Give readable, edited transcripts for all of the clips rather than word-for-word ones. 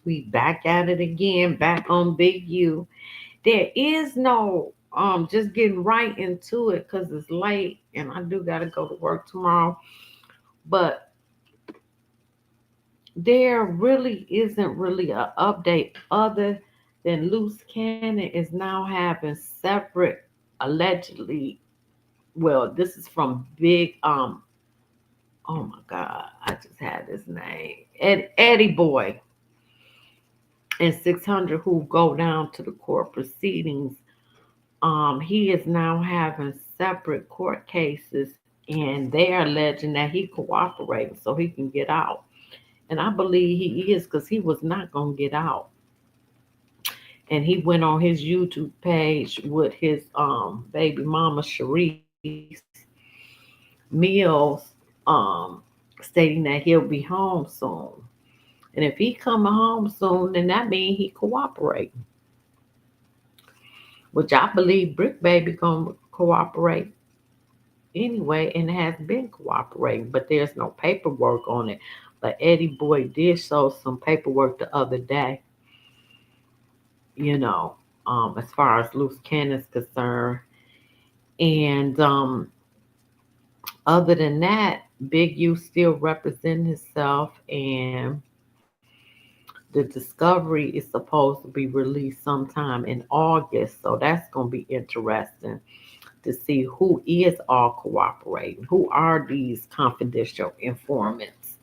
We back at it again, back on Big U. There is no just getting right into it because it's late and I do gotta go to work tomorrow. But there really isn't really an update other than Loose Cannon is now having separate allegedly, well, this is from Big oh my god, I just had his name. Eddie Boy and 600 who go down to the court proceedings. He is now having separate court cases and they are alleging that he cooperated so he can get out. And I believe he is because he was not going to get out. And he went on his YouTube page with his baby mama Sharice Mills stating that he'll be home soon. And if he coming home soon, then that means he cooperating, which I believe Brick Baby gonna cooperate anyway and has been cooperating, but there's no paperwork on it. But Eddie Boy did show some paperwork the other day, you know, as far as loose cannon's concerned. And other than that, Big U still representing himself, and the discovery is supposed to be released sometime in August. So that's going to be interesting to see who is all cooperating, who are these confidential informants,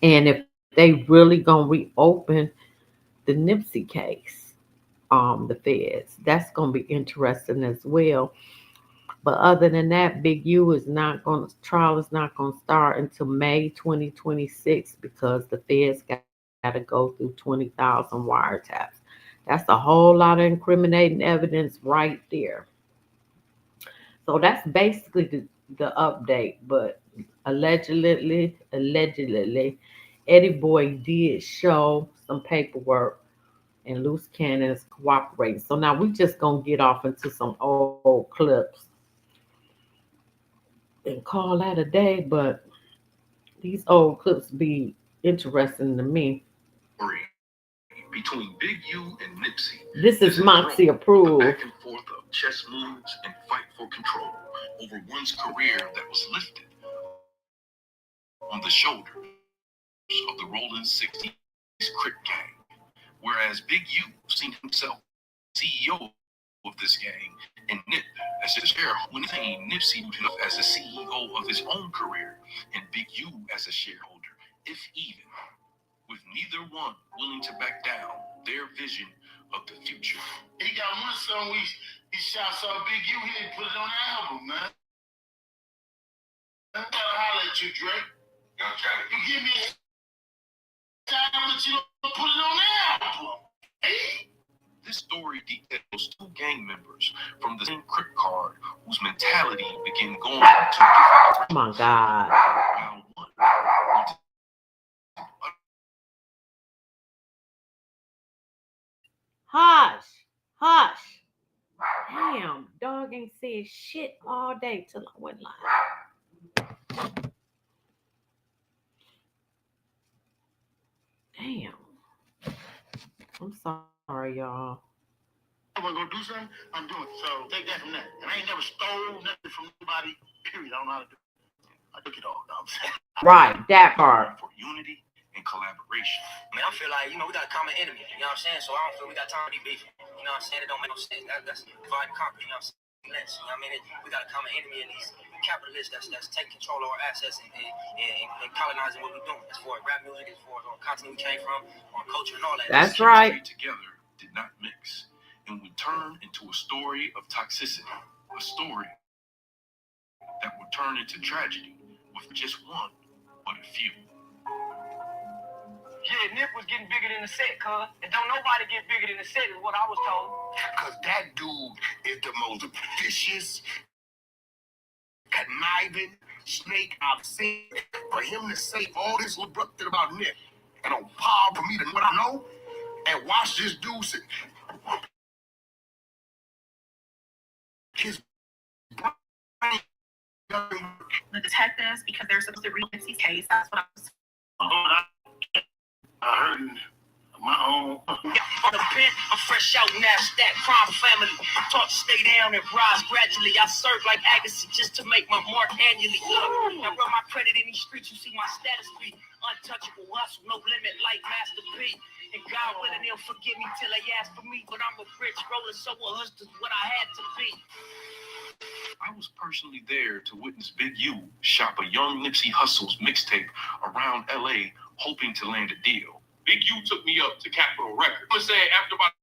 and if they really going to reopen the Nipsey case, the feds. That's going to be interesting as well. But other than that, Big U is not going to, trial is not going to start until May 2026 because the feds got to go through 20,000 wiretaps. That's a whole lot of incriminating evidence right there. So that's basically the update. But allegedly, Eddie Boy did show some paperwork and Loose Cannon is cooperating. So now we just gonna get off into some old clips and call that a day. But these old clips be interesting to me. Between Big U and Nipsey. This is Moxie approved. Back and forth of chess moves and fight for control over one's career that was lifted on the shoulders of the rolling 60s Crick gang. Whereas Big U seen himself CEO of this gang and Nip as his shareholder. When he seen Nipsey himself as the CEO of his own career and Big U as a shareholder, if even, with neither one willing to back down their vision of the future. He got one song he shot some Big U, he didn't put it on the album, man. I gotta holler at you, Drake. You give me a time, but you don't put it on the album. Hey? This story details two gang members from the same Crick card whose mentality began going in two different directions. Oh my God. While one wanted hush, hush. Damn, dog ain't said shit all day till I went live. Damn. I'm sorry, y'all. I'm gonna go do something, I'm doing it. So take that from that. And I ain't never stole nothing from nobody, period. I don't know how to do it. I took it all, you know what I'm saying? Right, that part. For unity and collaboration. I mean, I feel like, we got a common enemy, you know what I'm saying? So I don't feel we got time to be beefing. You know what I'm saying? It don't make no sense. That's divide and conquer, you know what I'm saying? You know what I mean? We got a common enemy in these capitalists that's taking control of our assets and colonizing what we're doing. As far as rap music, as far as our continent we came from, our culture and all that. That's right. Together did not mix and would turn into a story of toxicity, a story that would turn into tragedy with just one, but a few. Yeah, Nip was getting bigger than the set, cuz. And don't nobody get bigger than the set is what I was told. Because that dude is the most vicious, conniving snake I've seen. For him to say all this disrupted about Nip and on par for me to know what I know and watch this dude sit. His brain the detectives because they're supposed to read Nipsey's case. That's what I was told. heard my own. On the pen, I'm fresh out NASDAQ, crime family. Taught to stay down and rise gradually. I serve like Agassi just to make my mark annually. Look, I run my credit in these streets, you see my status be untouchable, hustle, no limit like Master P. And God willing, they'll forgive me till they ask for me. But I'm a rich roller, so a hustler's what I had to be. I was personally there to witness Big U shop a young Nipsey Hussle's mixtape around LA, hoping to land a deal. Big U took me up to Capitol Records. I'm saying after about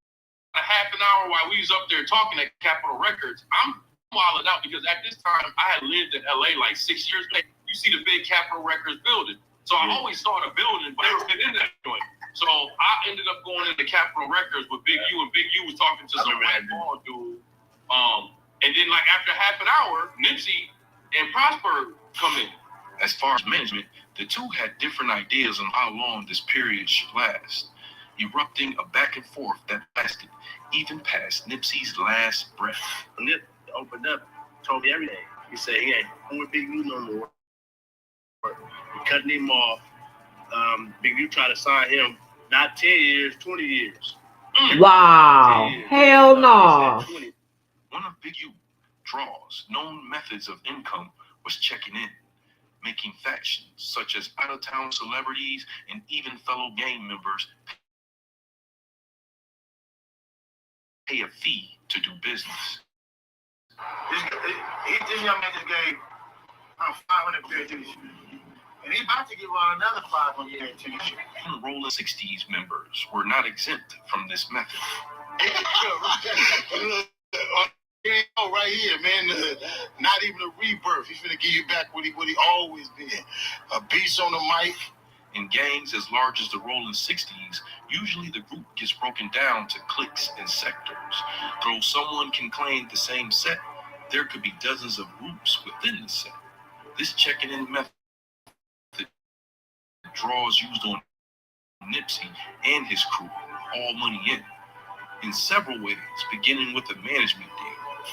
a half an hour while we was up there talking at Capitol Records, I'm wilding out because at this time I had lived in LA like 6 years later. You see the big Capitol Records building. So I always saw the building, but I never been in that joint. So I ended up going into Capitol Records with Big U, and Big U was talking to some red ball dude. And then like after half an hour, Nipsey and Prosper come in. As far as management, the two had different ideas on how long this period should last, erupting a back and forth that lasted even past Nipsey's last breath. Nip opened up, told me everything. He said he ain't with Big U no more. He cutting him off. Big U tried to sign him not 10 years, 20 years. Wow. Years. Hell no. One of Big U draws known methods of income was checking in, making factions such as out-of-town celebrities and even fellow gang members pay a fee to do business. This young man just gave 500 guarantees. And he about to give out another 500 guarantees. Rolling 60s members were not exempt from this method. Right here, man. Not even a rebirth. He's gonna give you back what he always been. A beast on the mic. In gangs as large as the Rolling 60s, usually the group gets broken down to cliques and sectors. Though someone can claim the same set, there could be dozens of groups within the set. This checking-in method draws used on Nipsey and his crew all money in several ways, beginning with a management deal.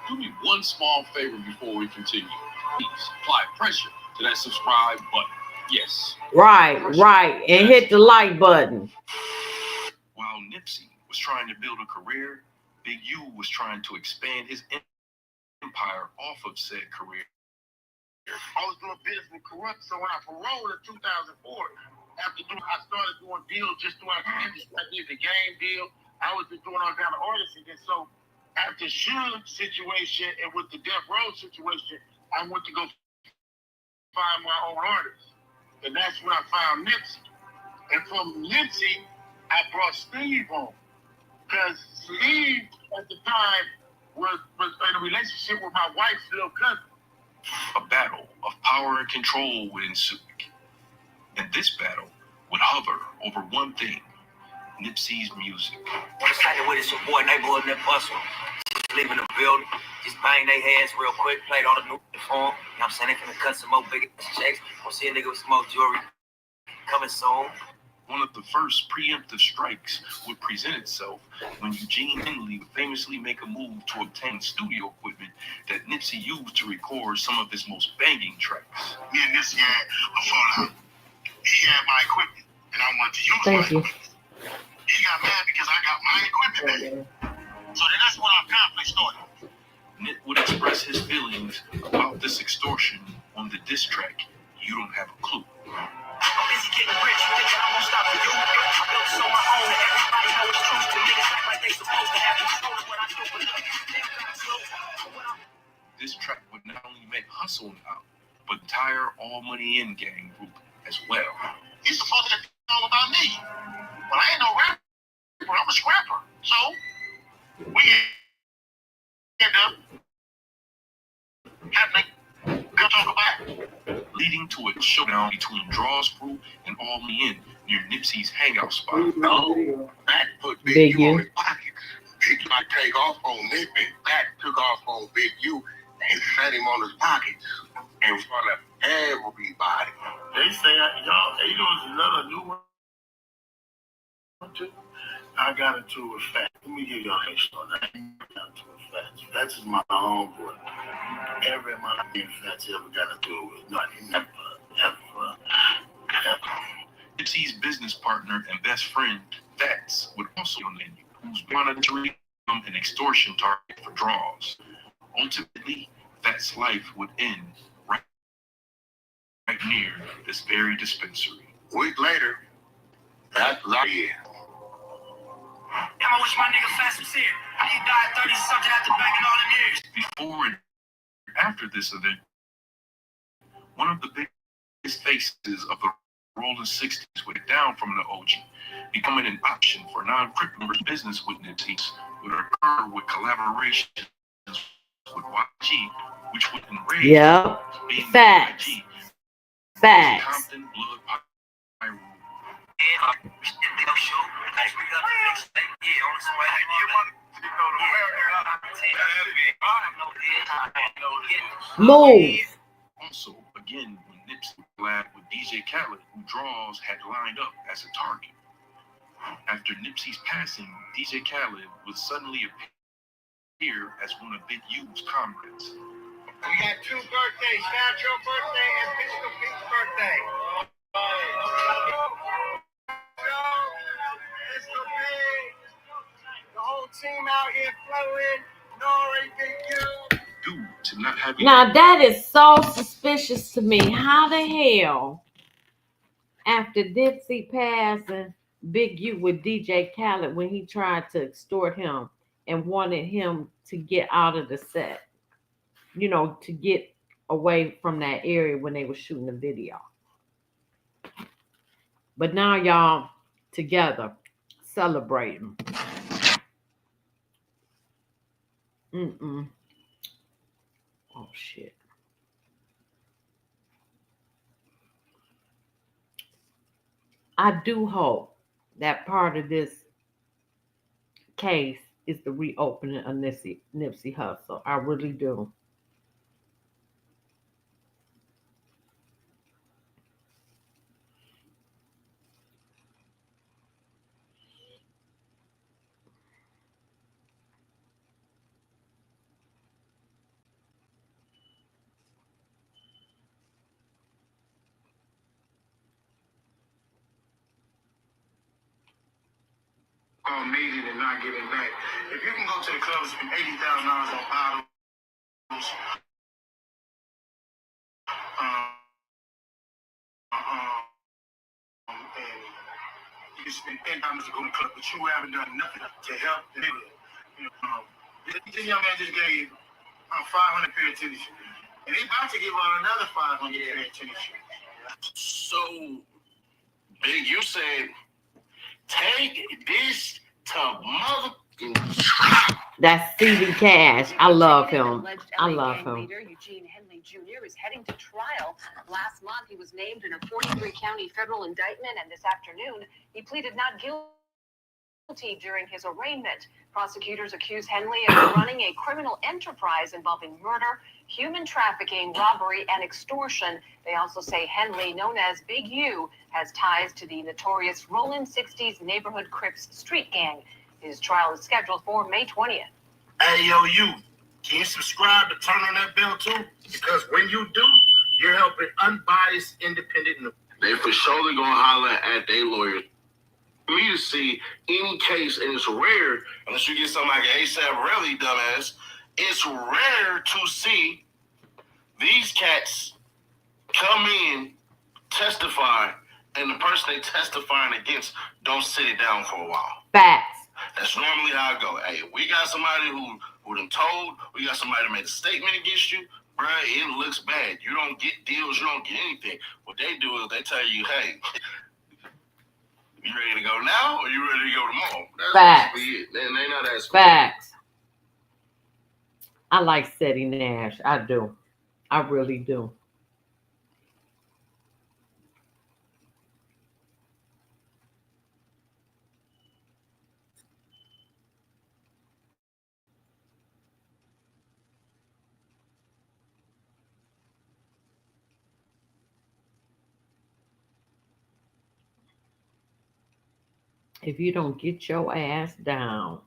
Do me one small favor before we continue. Please apply pressure to that subscribe button. Yes. Right. And hit the like button. While Nipsey was trying to build a career, Big U was trying to expand his empire off of said career. I was doing business with corrupt, so when I paroled in 2004, I started doing deals just doing I did the game deal. I was just doing all kind of artists, and so after Suge situation and with the Death Row situation, I went to go find my own artists, and that's when I found Nipsey. And from Nipsey, I brought Steve on, because Steve at the time was in a relationship with my wife's little cousin. A battle of power and control would ensue. And this battle would hover over one thing: Nipsey's music. What's happening with it? Your boy, neighborhood, and that bustle. Just leaving the building, just bang their heads real quick, played all the new form. You know what I'm saying? They finna cut some more big checks. We'll see a nigga with some more jewelry coming soon. One of the first preemptive strikes would present itself when Eugene Henley would famously make a move to obtain studio equipment that Nipsey used to record some of his most banging tracks. Me and this guy, I found out he had my equipment, and I wanted to use Thank my you. equipment. He got mad because I got my equipment back. So then that's when our conflict started. Nip would express his feelings about this extortion on the diss track, You Don't Have a Clue. I'm busy getting rich, you think I won't stop for you? I built this on my own, and everybody know it's true. Still niggas act like they supposed to have control of what I do, but look, they don't got slow. This track would not only make Hustle out, but entire All Money In gang group as well. He's supposed to know about me. But I ain't no rapper, I'm a scrapper. So, we end up having to go talk about it. Leading to a showdown between Draw's crew and All Money In near Nipsey's hangout spot. No, Black put Big Big U U. on his pocket. He tried to take off on Nip, and Black took off on Big U and set him on his pockets in front of everybody. They say, y'all, you know, it's another new one too. I got into a fact. Let me give y'all a story. I got into a fact. That's just my homeboy. Every my facts ever got to do with nothing. Never. Nipsey's business partner and best friend, Vats, would also be on the menu, who's monitoring him an extortion target for draws. Ultimately, Vats' life would end right near this very dispensary. A week later, that's Larry. I wish my nigga Fast was here. He died 30-something after banging all them years. Before and after this event, one of the biggest faces of the rolling 60s went down from the OG, becoming an option for non-Crip members' business with Nipsey would occur with collaborations with YG, which would enrage being Facts. YG. Facts. Compton Blood Pyro. Move. Also, again, when Nipsey collabed with DJ Khaled, who Draws had lined up as a target. After Nipsey's passing, DJ Khaled would suddenly appear as one of Big U's comrades. We got 2 birthdays, Natural birthday and Pistol Pete's birthday. Pistol Pete, the whole team out here flowing. Nori, Big U. Due to not having Now that is so suspicious to me. How the hell, after Nipsey passing, Big U with DJ Khaled when he tried to extort him and wanted him to get out of the set, you know, to get away from that area when they were shooting the video. But now y'all together celebrating. Oh shit. I do hope that part of this case is the reopening of Nipsey Hussle. I really do. Made it and not getting back. If you can go to the club and spend $80,000 on bottles, and you spend $10 to go to the club, but you haven't done nothing to help the nigga. This young man just gave 500 pair of tennis shoes, and they about to give out another 500 pair of tennis shoes. So, Big, you said, take this to motherfucking. That's CD Cash. I love him. I love him. Leader Eugene Henley Jr. is heading to trial. Last month, he was named in a 43-county federal indictment, and this afternoon, he pleaded not guilty during his arraignment. Prosecutors accuse Henley of running a criminal enterprise involving murder, human trafficking, robbery, and extortion. They also say Henley, known as Big U, has ties to the notorious Rollin' 60s neighborhood Crips street gang. His trial is scheduled for May 20th. Hey, yo, you, can you subscribe to turn on that bell too? Because when you do, you're helping unbiased, independent news. They for surely gonna holler at their lawyers. For me to see any case, and it's rare, unless you get something like ASAP Rally, dumbass, it's rare to see these cats come in, testify, and the person they testifying against don't sit it down for a while. Facts. That's normally how I go. Hey, we got somebody who done told, we got somebody that made a statement against you, bruh, it looks bad. You don't get deals, you don't get anything. What they do is they tell you, hey, you ready to go now or you ready to go tomorrow? That's Facts. basically it. They not asking. Facts. I like Seti Nash. I do. I really do. If you don't get your ass down,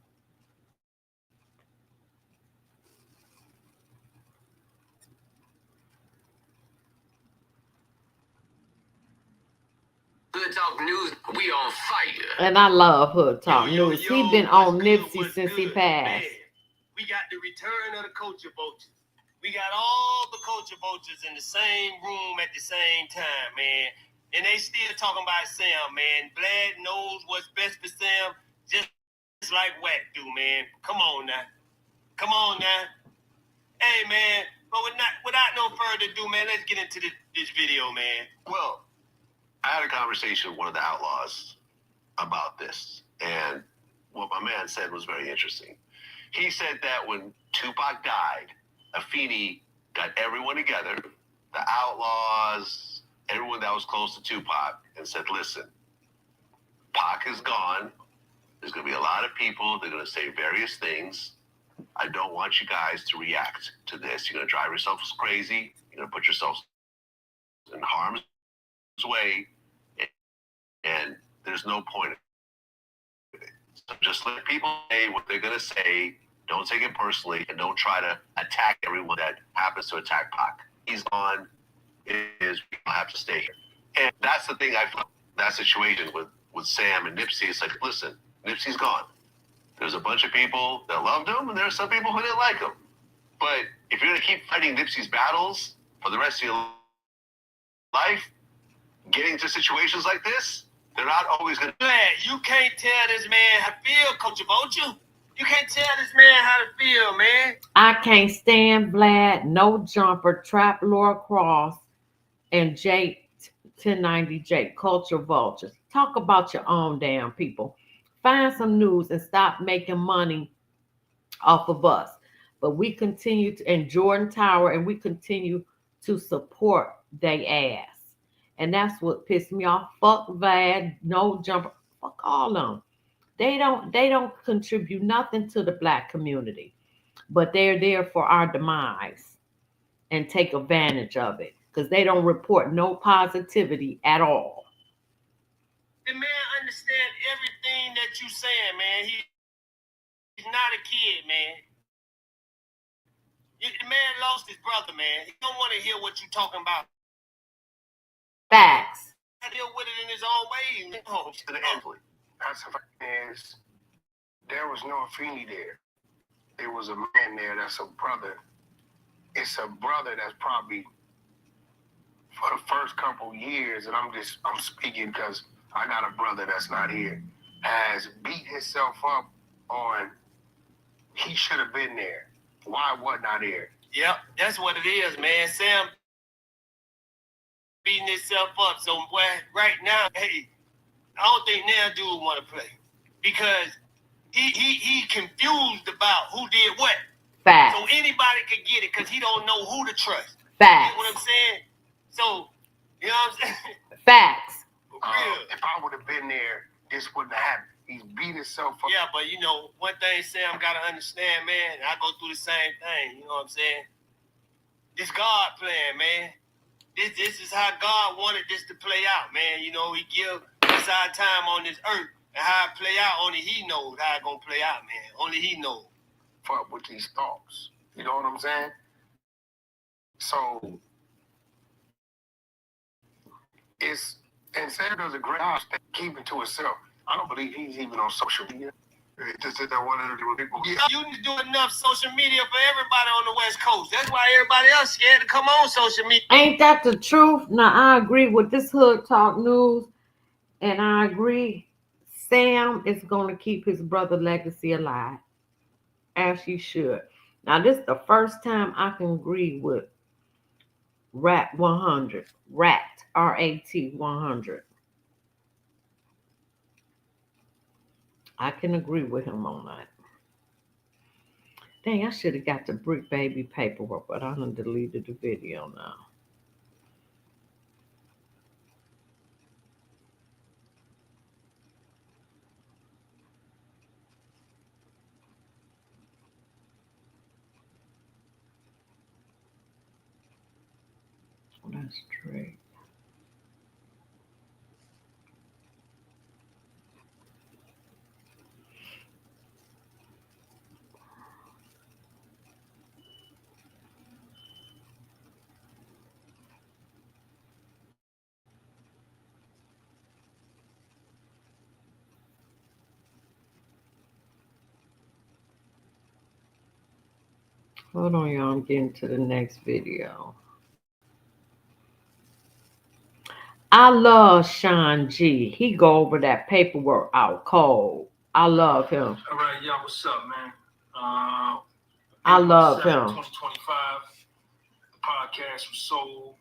Good Talk News, we on fire. And I love Hood Talk News. Yo, He been on what's good, Nipsey what's since he good? passed. Man, we got the return of the culture vultures. We got all the culture vultures in the same room at the same time, man. And they still talking about Sam, man. Blacc knows what's best for Sam, just like Wack do, man. Come on now. Come on now. Hey, man. But without no further ado, man, let's get into this video, man. Well, I had a conversation with one of the outlaws about this, and what my man said was very interesting. He said that when Tupac died, Afeni got everyone together, the outlaws, everyone that was close to Tupac, and said, listen, Pac is gone. There's going to be a lot of people. They're going to say various things. I don't want you guys to react to this. You're going to drive yourselves crazy. You're going to put yourselves in harm's way, and there's no point in it. So just let people say what they're going to say. Don't take it personally, and don't try to attack everyone that happens to attack Pac. He's gone. It is, we have to stay here. And that's the thing I feel, that situation with Sam and Nipsey. It's like, listen, Nipsey's gone. There's a bunch of people that loved him, and there are some people who didn't like him. But if you're going to keep fighting Nipsey's battles for the rest of your life, getting to situations like this, they're not always going to... You can't tell this man how to feel, Coach Vulture. You can't tell this man how to feel, man. I can't stand Blacc, No Jumper, Trap Laura Cross, and Jake 1090 Jake, Culture Vultures. Talk about your own damn people. Find some news and stop making money off of us. But we continue to, and Jordan Tower, and we continue to support they ass. And that's what pissed me off. Fuck Vlad, No Jumper, fuck all of them. They don't contribute nothing to the Black community, but they're there for our demise and take advantage of it because they don't report no positivity at all. The man understand everything that you saying, man. He's not a kid, man. The man lost his brother, man. He don't want to hear what you talking about. Facts. I deal with it in his own way. No, to the end. That's the fact is, there was no Afeni there. There was a man there that's a brother. It's a brother that's probably, for the first couple years, and I'm speaking because I got a brother that's not here, has beat himself up on he should have been there. Why wasn't I there? Yep, that's what it is, man. Sam beating himself up. So right now, hey, I don't think now dude want to play because he confused about who did what. Facts. So anybody could get it because he don't know who to trust. Facts. You know what I'm saying? So, you know what I'm saying? Facts. For real. If I would have been there, this wouldn't have happened. He's beat himself up. Yeah, but you know, one thing Sam got to understand, man, and I go through the same thing, you know what I'm saying? This God plan, man. This is how God wanted this to play out, man. You know, he give us our time on this earth, and how it play out, only he knows how it gonna play out, man. Only he knows. Fuck with these thoughts. You know what I'm saying? So, and Sam does a great job keeping to himself. I don't believe he's even on social media. He just did that one interview with people. You do enough social media for everybody on the West Coast. That's why everybody else scared to come on social media. Ain't that the truth? Now, I agree with this Hood Talk News, and I agree Sam is going to keep his brother legacy alive, as he should. Now, this is the first time I can agree with Rat 100. Rat, R-A-T 100. I can agree with him on that. Dang, I should have got the Bricc baby paperwork, but I done deleted the video now. That's straight. Hold on, y'all. I'm getting to the next video. I love Sean G. He go over that paperwork out cold. I love him. All right, y'all. What's up, man? I love him. 2025. The podcast was sold.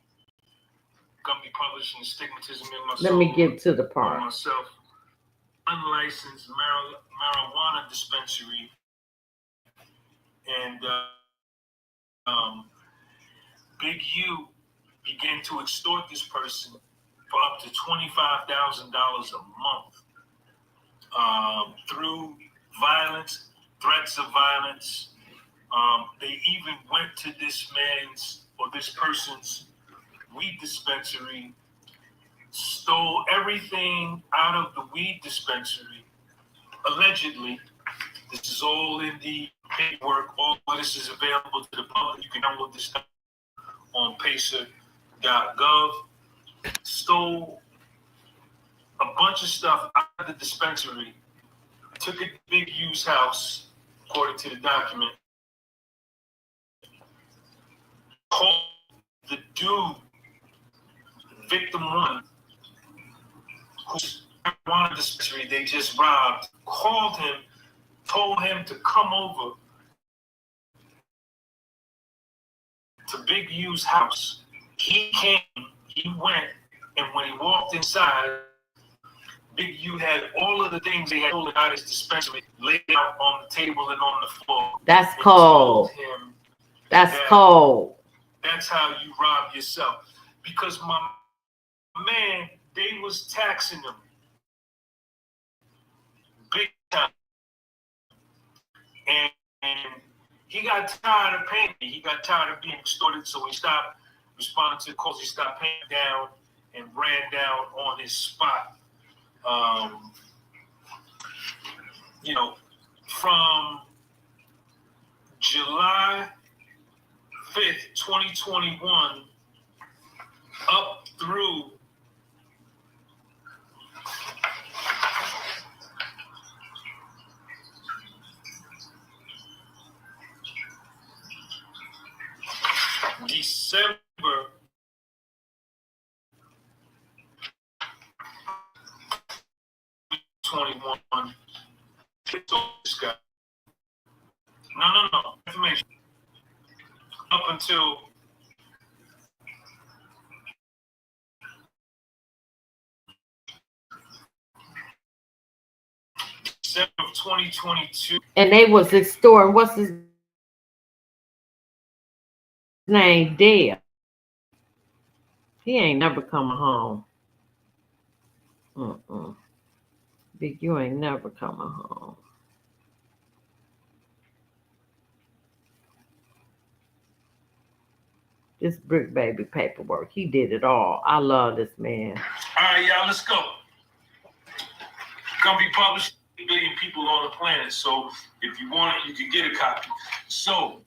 Gonna be publishing Stigmatism in My Soul. Let me get to the part. Myself, unlicensed marijuana dispensary, and Big U began to extort this person for up to $25,000 a month through violence, threats of violence. They even went to this person's weed dispensary, stole everything out of the weed dispensary, allegedly. This is all in the paperwork. All of this is available to the public. You can download this stuff on pacer.gov. Stole a bunch of stuff out of the dispensary, took it to Big U's house, according to the document, called the dude, victim one, who's one dispensary they just robbed, called him, told him to come over to Big U's house. He came, he went, and when he walked inside, Big U had all of the things they had stolen out of his dispensary laid out on the table and on the floor. That's cold. That's cold. That's how you rob yourself. Because my man, they was taxing him big time. And he got tired of paying me. He got tired of being extorted, so he stopped responding to the calls. He stopped paying down and ran down on his spot. From July 5th, 2021 up through December 21. This guy. No. Information. Up until December of 2022. And they was extorting, what's his name? Dale. He ain't never coming home. Big U ain't never coming home. This Bricc baby paperwork, he did it all. I love this man. All right, y'all, let's go. Gonna be published 8 billion people on the planet, so if you want it, you can get a copy. So,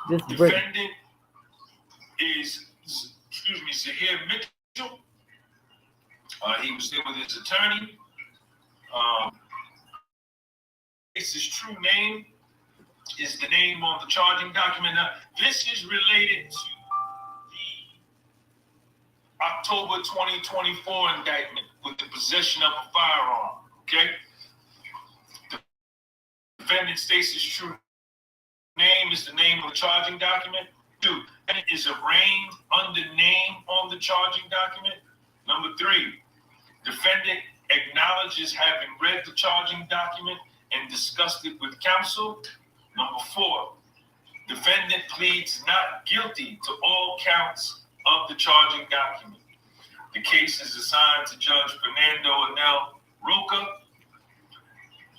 This defendant is, Zahir Mitchell. He was there with his attorney. His true name is the name on the charging document. Now, this is related to the October 2024 indictment with the possession of a firearm. Okay? The defendant states his true name is the name of the charging document. 2, and it is arraigned under name on the charging document. Number 3, defendant acknowledges having read the charging document and discussed it with counsel. Number 4, defendant pleads not guilty to all counts of the charging document. The case is assigned to Judge Fernando Anel Roca.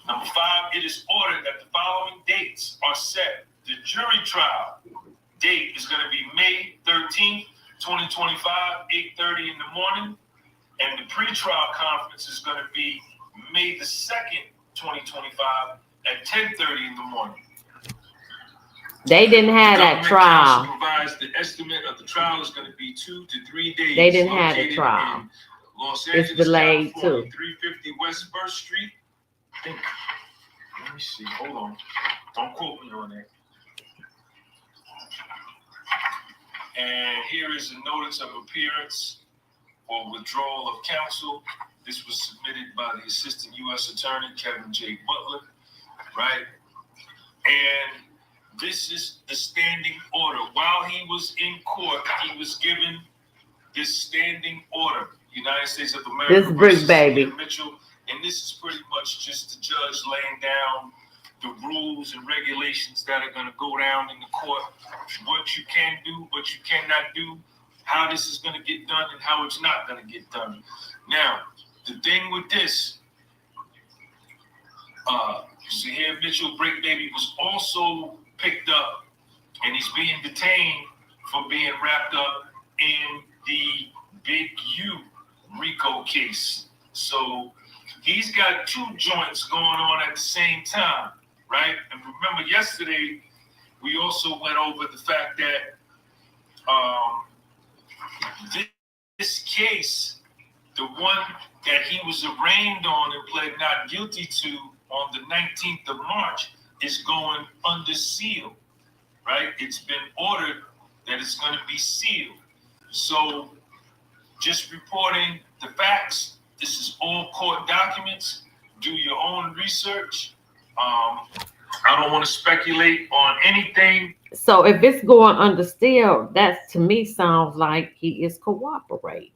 Number 5, it is ordered that the following dates are set. The jury trial date is going to be May 13th, 2025, 8:30 in the morning. And the pretrial conference is going to be May the 2nd, 2025 at 10:30 in the morning. They didn't have that trial. Provides the estimate of the trial is going to be 2 to 3 days. They didn't have the trial. Los Angeles, it's delayed California, too. 350 West First Street. I think Let me see. Hold on. Don't quote me on that. And here is a notice of appearance for withdrawal of counsel. This was submitted by the Assistant U.S. Attorney, Kevin J. Butler, right? And this is the standing order. While he was in court, he was given this standing order. United States of America. This Bricc baby. Mitchell. And this is pretty much just the judge laying down the rules and regulations that are going to go down in the court, what you can do, what you cannot do, how this is going to get done, and how it's not going to get done. Now, the thing with this, Zahir Mitchell, Bricc baby, was also picked up, and he's being detained for being wrapped up in the Big U RICO case. So he's got two joints going on at the same time, right? And remember, yesterday we also went over the fact that this case, the one that he was arraigned on and pled not guilty to on the 19th of March, is going under seal, right? It's been ordered that it's going to be sealed. So just reporting the facts. This is all court documents. Do your own research. I don't want to speculate on anything. So if it's going under seal, that to me sounds like he is cooperating.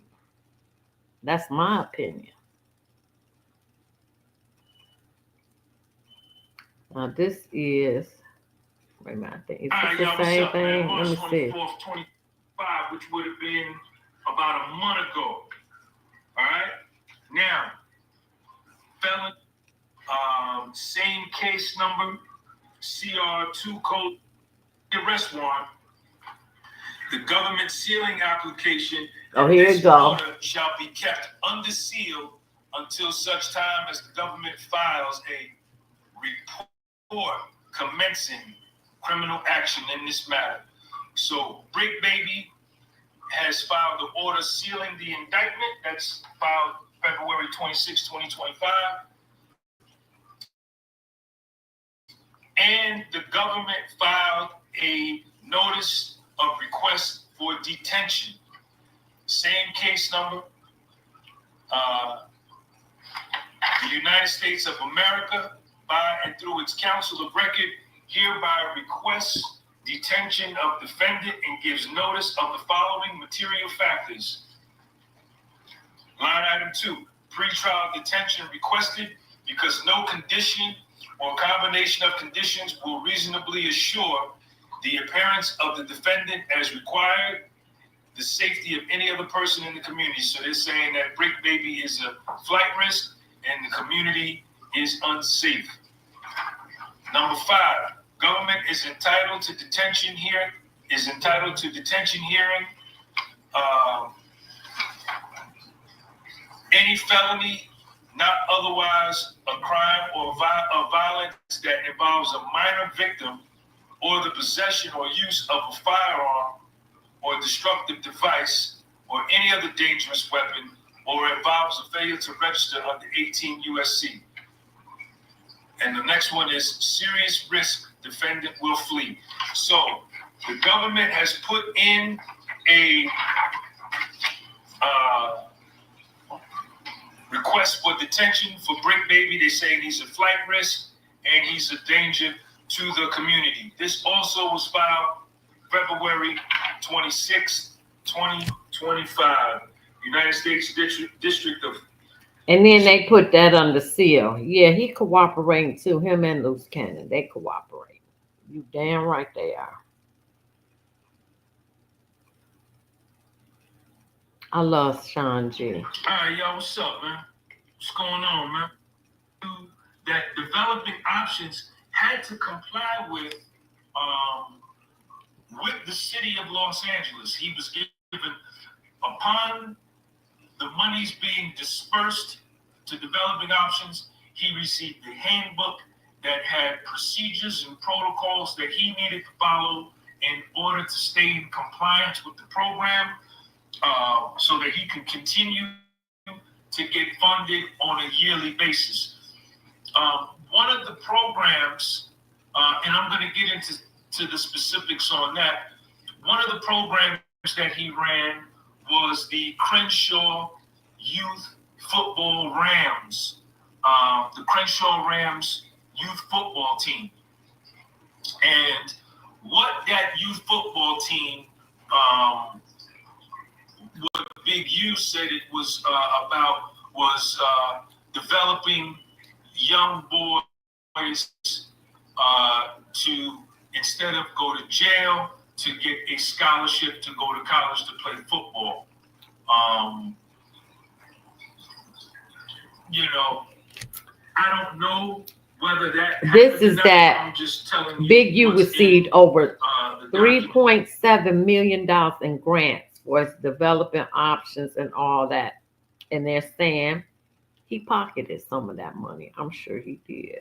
That's my opinion. Now this is, wait a minute, I think it's the same thing. March Let me see. 24th, 25, which would have been about a month ago. All right. Now, felon, same case number, CR2 code, arrest warrant. The government sealing application. Oh, here you go. Shall be kept under seal until such time as the government files a report commencing criminal action in this matter. So, Bricc baby has filed the order sealing the indictment. That's filed February 26, 2025. And the government filed a notice of request for detention. Same case number. The United States of America, by and through its counsel of record, hereby requests detention of defendant and gives notice of the following material factors. Line item 2, pretrial detention requested because no condition or combination of conditions will reasonably assure the appearance of the defendant as required, the safety of any other person in the community. So they're saying that Bricc baby is a flight risk and the community is unsafe. Number 5, government is entitled to detention hearing. Any felony not otherwise a crime or violence that involves a minor victim or the possession or use of a firearm or destructive device or any other dangerous weapon or involves a failure to register under 18 USC. And the next one is serious risk, defendant will flee. So the government has put in a request for detention for Bricc baby. They say he's a flight risk and he's a danger to the community. This also was filed February 26, 2025. United States District of. And then they put that under seal. Yeah, he cooperating too. Him and Luce Cannon, they cooperate. You damn right they are. I love Sean G. All right, y'all, what's up, man? What's going on, man? That developing options had to comply with the city of Los Angeles. He was given, upon the monies being dispersed to developing options, he received the handbook that had procedures and protocols that he needed to follow in order to stay in compliance with the program, so that he can continue to get funded on a yearly basis. one of the programs, and I'm going to get into the specifics on that. One of the programs that he ran was the Crenshaw Youth Football Rams, the Crenshaw Rams youth football team. And what that youth football team, what Big U said it was about was developing young boys to, instead of go to jail, to get a scholarship to go to college to play football. You know, I don't know whether that. This is that I'm just telling you Big U received over $3.7 $3.7 million in grants for its developing options and all that. And they're saying he pocketed some of that money. I'm sure he did.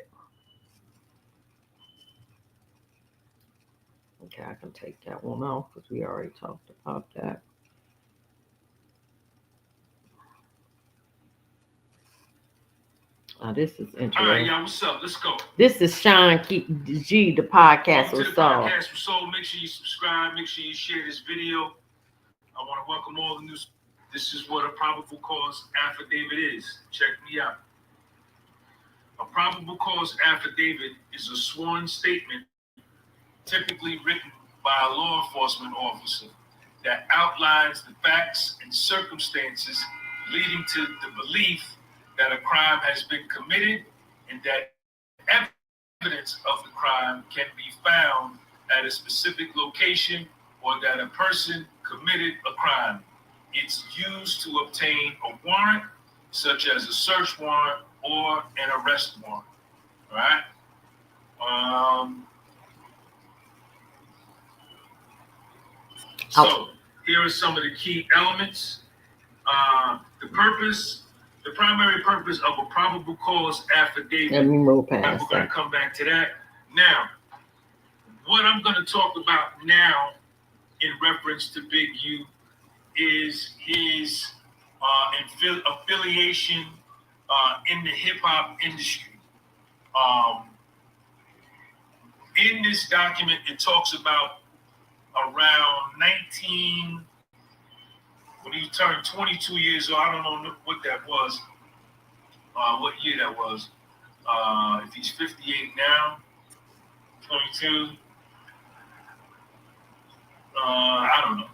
Okay, I can take that one off because we already talked about that. This is interesting. All right, y'all, what's up? Let's go. This is Sean G, the podcast Welcome to was the sold. podcast was sold. Make sure you subscribe. Make sure you share this video. I want to welcome all the new. This is what a probable cause affidavit is. Check me out. A probable cause affidavit is a sworn statement, typically written by a law enforcement officer, that outlines the facts and circumstances leading to the belief that a crime has been committed and that evidence of the crime can be found at a specific location or that a person committed a crime. It's used to obtain a warrant, such as a search warrant or an arrest warrant. All right? So here are some of the key elements. The primary purpose of a probable cause affidavit. Let me move We're past going to that. come back to that. Now, what I'm going to talk about now in reference to Big U is his affiliation in the hip-hop industry. In this document, it talks about around when he turned 22 years old. I don't know what that was, what year that was. If he's 58 now, 22, I don't know.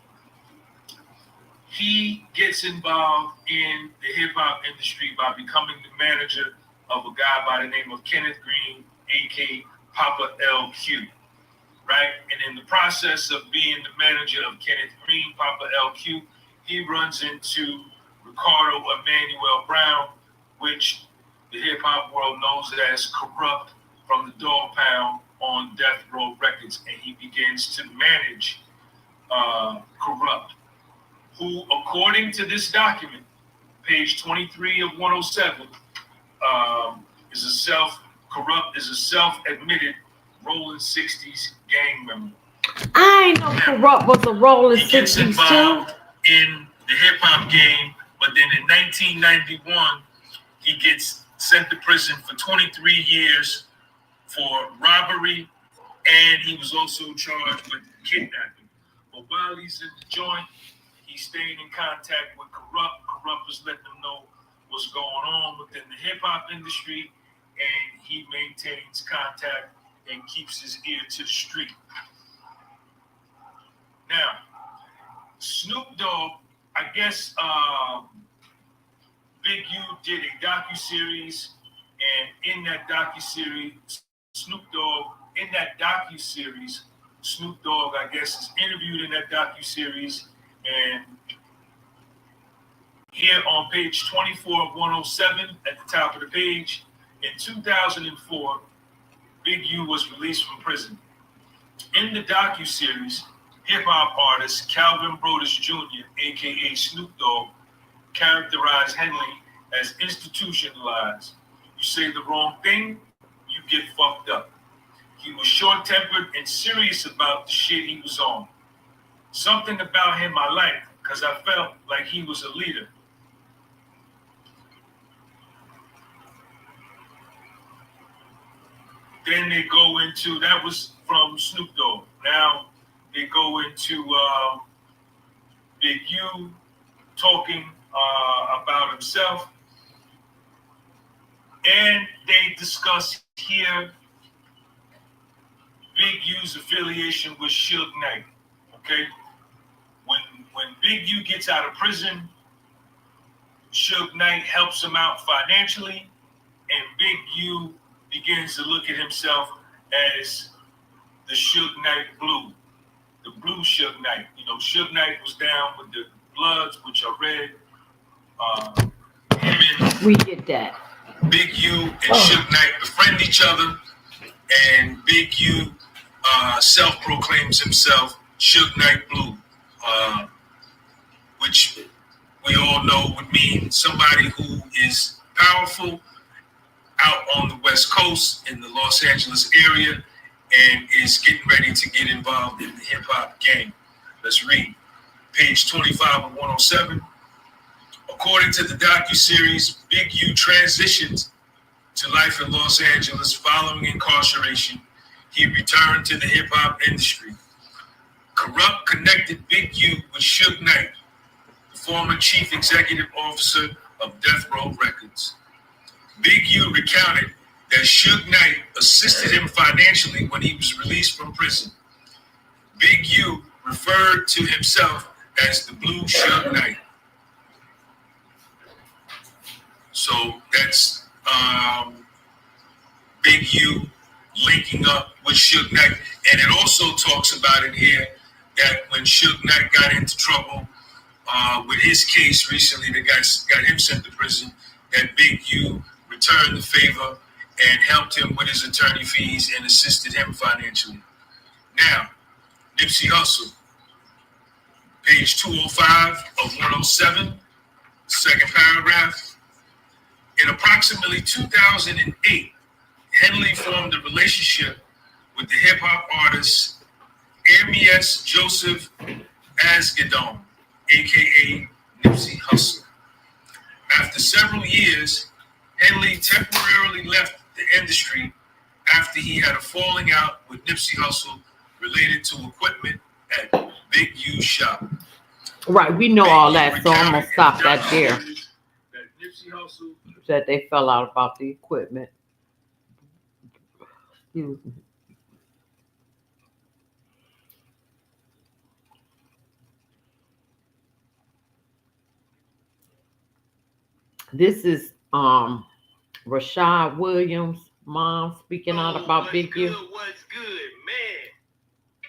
He gets involved in the hip hop industry by becoming the manager of a guy by the name of Kenneth Green, aka Papa LQ. Right? And in the process of being the manager of Kenneth Green, Papa LQ, he runs into Ricardo Emmanuel Brown, which the hip hop world knows as Corrupt from the Dog Pound on Death Row Records, and he begins to manage Corrupt, who, according to this document, page 23 of 107, is a self-admitted Rolling 60s gang member. I know Corrupt was a Rolling He gets 60s too. involved in the hip hop game, but then in 1991, he gets sent to prison for 23 years for robbery, and he was also charged with kidnapping. But while he's in the joint, he's staying in contact with Corrupt. Corrupt was letting him know what's going on within the hip hop industry, and he maintains contact and keeps his ear to the street. Now, Snoop Dogg, I guess Big U did a docuseries, and in that docuseries, Snoop Dogg, I guess, is interviewed in that docuseries, and here on page 24 of 107, at the top of the page, in 2004, Big U was released from prison. In the docuseries, hip-hop artist Calvin Brodus Jr., a.k.a. Snoop Dogg, characterized Henley as institutionalized. You say the wrong thing, you get fucked up. He was short-tempered and serious about the shit he was on. Something about him I liked, because I felt like he was a leader. Then they go into, that was from Snoop Dogg. Now they go into Big U talking about himself. And they discuss here Big U's affiliation with Suge Knight. Okay? When Big U gets out of prison, Suge Knight helps him out financially, and Big U begins to look at himself as the Suge Knight Blue, the Blue Suge Knight. You know, Suge Knight was down with the Bloods, which are red. Him and We get that. Big U and Suge Knight befriend each other, and Big U self-proclaims himself Suge Knight Blue, which we all know would mean somebody who is powerful out on the West Coast in the Los Angeles area and is getting ready to get involved in the hip-hop game. Let's read. Page 25 of 107. According to the docuseries, Big U transitioned to life in Los Angeles following incarceration. He returned to the hip-hop industry. Corrupt connected Big U with Suge Knight, the former chief executive officer of Death Row Records. Big U recounted that Suge Knight assisted him financially when he was released from prison. Big U referred to himself as the Blue Suge Knight. So that's Big U linking up with Suge Knight. And it also talks about in here that when Suge Knight got into trouble with his case recently that got him sent to prison, that Big U returned the favor and helped him with his attorney fees and assisted him financially. Now, Nipsey Hussle, page 205 of 107, second paragraph. In approximately 2008, Henley formed a relationship with the hip-hop artist Ermias Joseph Asghedom, a.k.a. Nipsey Hussle. After several years, Henley temporarily left the industry after he had a falling out with Nipsey Hussle related to equipment at Big U's shop. Right, we know all that, so I'm gonna stop that there. That Nipsey Hussle That they fell out about the equipment. Excuse me. This is Rashad Williams' mom speaking out about Big U. What's good, man?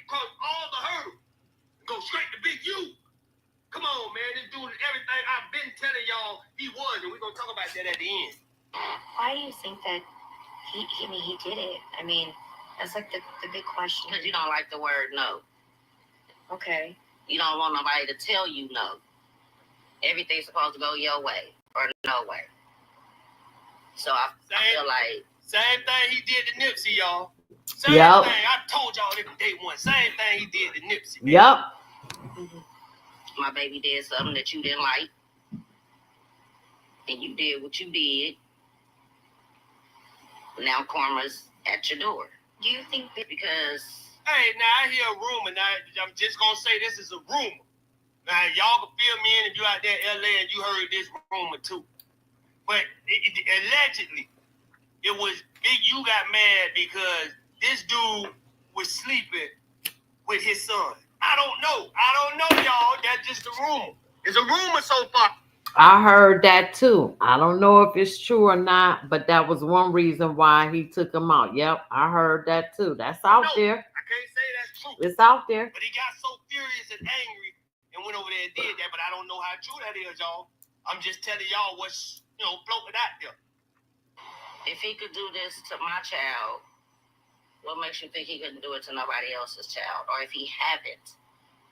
Cross all the hurdles. Go straight to Big U. Come on, man. This dude is everything I've been telling y'all he was, and we're going to talk about that at the end. Why do you think that he did it? I mean, that's like the big question. Because you don't like the word no. Okay. You don't want nobody to tell you no. Everything's supposed to go your way or no way. So I feel like... Same thing he did to Nipsey, y'all. Same Yep. thing. I told y'all this from day one. Same thing he did to Nipsey. Man. Yep. Mm-hmm. My baby did something that you didn't like. And you did what you did. Now karma's at your door. Do you think that Because... Hey, now I hear a rumor. Now I'm just gonna say this is a rumor. Now y'all can fill me in if you out there in LA and you heard this rumor too. But allegedly, it was Big U got mad because this dude was sleeping with his son. I don't know, y'all. That's just a rumor. It's a rumor so far. I heard that too. I don't know if it's true or not, but that was one reason why he took him out. Yep, I heard that too. That's out there. I can't say that's true. It's out there. But he got so furious and angry and went over there and did that. But I don't know how true that is, y'all. I'm just telling y'all what's, floating out there. If he could do this to my child, what makes you think he couldn't do it to nobody else's child? Or if he haven't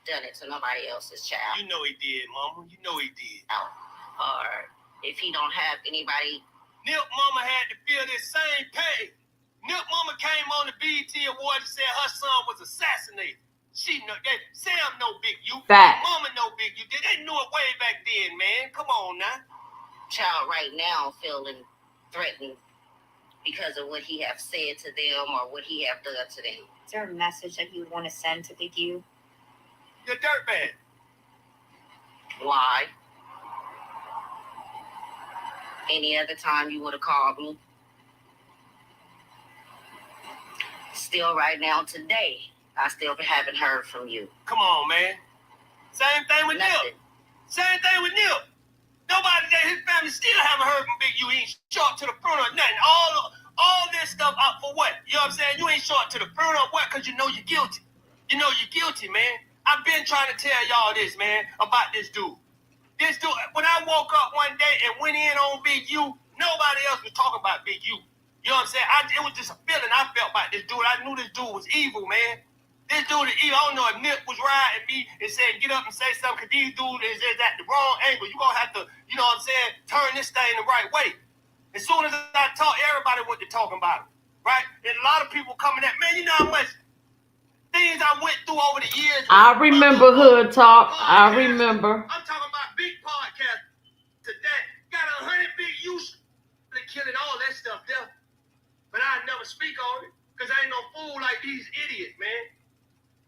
done it to nobody else's child? You know he did, Mama. You know he did. Or if he don't have anybody... Nip Mama had to feel this same pain. Nip Mama came on the BET Awards and said her son was assassinated. She know that. Sam know Big U. Fact. Mama know Big U. They knew it way back then, man. Come on now. child right now feeling threatened because of what he have said to them or what he have done to them. Is there a message that you would want to send to Big U? You're dirtbag. Why? Any other time you would have called me? Still right now today, I still haven't heard from you. Come on, man. Same thing with Nip. Nothing. Same thing with Nip. Nobody that his family still haven't heard from Big U. He ain't short to the front or nothing. All this stuff out for what? You know what I'm saying? You ain't short to the front or what? Because you know you're guilty. You know you're guilty, man. I've been trying to tell y'all this, man, about this dude. This dude, when I woke up one day and went in on Big U, nobody else was talking about Big U. You know what I'm saying? It was just a feeling I felt about this dude. I knew this dude was evil, man. This dude is evil. I don't know if Nip was riding me and said, get up and say something, because these dudes is at the wrong angle. You're going to have to, you know what I'm saying, turn this thing the right way. As soon as I talk, everybody went to talking about it, right? And a lot of people coming at, man, you know how much things I went through over the years. I remember Hood Talk. I remember. I'm talking about big podcasts today. Got 100 big use for killing all that stuff there. But I never speak on it because I ain't no fool like these idiots, man.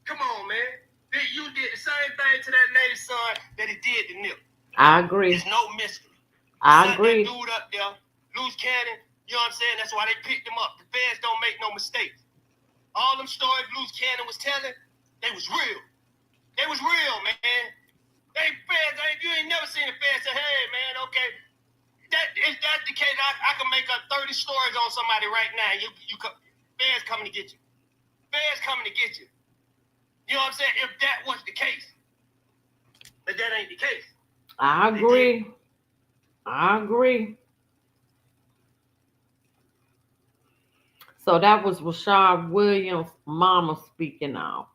Come on, man. Big U did the same thing to that lady's son that he did to Nip. I agree. There's no mystery. I agree. That dude up there, Luce Cannon, you know what I'm saying? That's why they picked him up. The feds don't make no mistakes. All them stories Luce Cannon was telling, they was real. They was real, man. They feds, you ain't never seen a fed say, hey, man, okay. If that's the case, I can make up 30 stories on somebody right now. Feds coming to get you. Feds coming to get you. You know what I'm saying? If that was the case. But that ain't the case. I agree. I agree. So that was Rashad Williams' mama speaking out.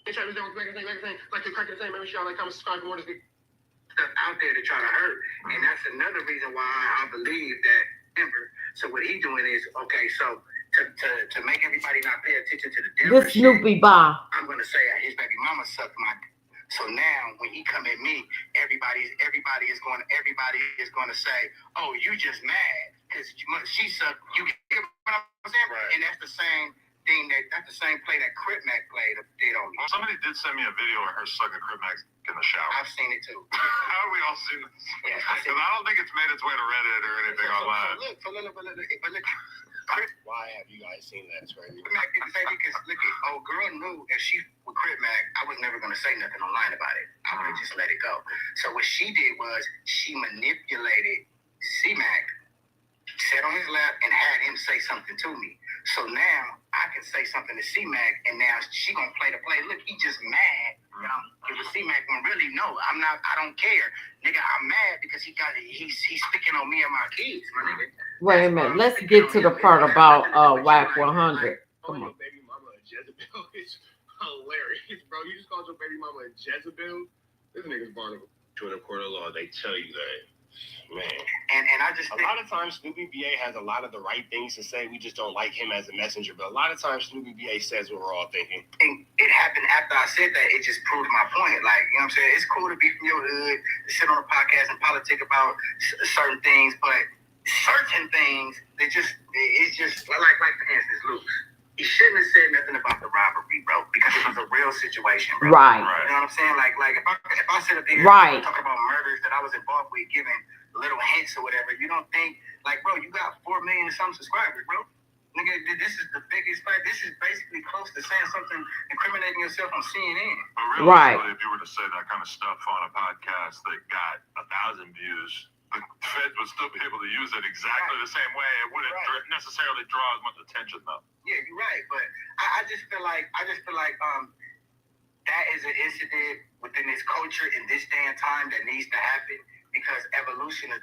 They try to do everything, like the crack of the same, make sure y'all like, comment, subscribe, for more of this stuff out there to try to hurt. And that's another reason why I believe that Denver. So what he doing is, okay, so to make everybody not pay attention to the Denver This Snoopy Bar. I'm gonna say his baby mama sucked my. So now when he come at me, everybody is going to say, oh, you just mad because she sucked. You get what I'm saying? Right. And that's the same thing that's the same play that Crip Mac did on me. Somebody did send me a video of her sucking Crip Mac in the shower. I've seen it too. How have we all seen this? Yeah, Because I don't think it's made its way to Reddit or anything online. Look, why have you guys seen that? Crip Mac didn't say because look, old girl knew if she with Crip Mac, I was never going to say nothing online about it. I would have just let it go. So what she did was she manipulated C-Mac, sat on his lap, and had him say something to me. So now I can say something to C-Mac, and now she gonna play the play. Look, he just mad. It was C-Mac when really no, I'm not. I don't care, nigga. I'm mad because he's sticking on me and my kids, my nigga. Wait a minute. Let's get to the part about Wack 100. Come on. Baby mama a Jezebel is hilarious, bro. You just called your baby mama a Jezebel. This nigga's Barnacle. To the court of law, they tell you that. Man. And I just think a lot of times Snoopy BA has a lot of the right things to say. We just don't like him as a messenger. But a lot of times Snoopy BA says what we're all thinking. And it happened after I said that. It just proved my point. Like, you know what I'm saying? It's cool to be from your hood, to sit on a podcast and politic about certain things, but certain things, it's just like for instance, Luce. He shouldn't have said nothing about the robbery, bro, because it was a real situation, bro. Right. You know what I'm saying? Like if I sit up here right. and talk about murders that I was involved with, giving little hints or whatever, you don't think, like, bro, you got 4 million and some subscribers, bro. Nigga, this is the biggest fight. This is basically close to saying something incriminating yourself on CNN. But realistically, if you were to say that kind of stuff on a podcast that got 1,000 views, the Fed would still be able to use it exactly the same way. It wouldn't necessarily draw as much attention, though. Yeah, you're right. But I just feel like that is an incident within this culture in this day and time that needs to happen because evolution is.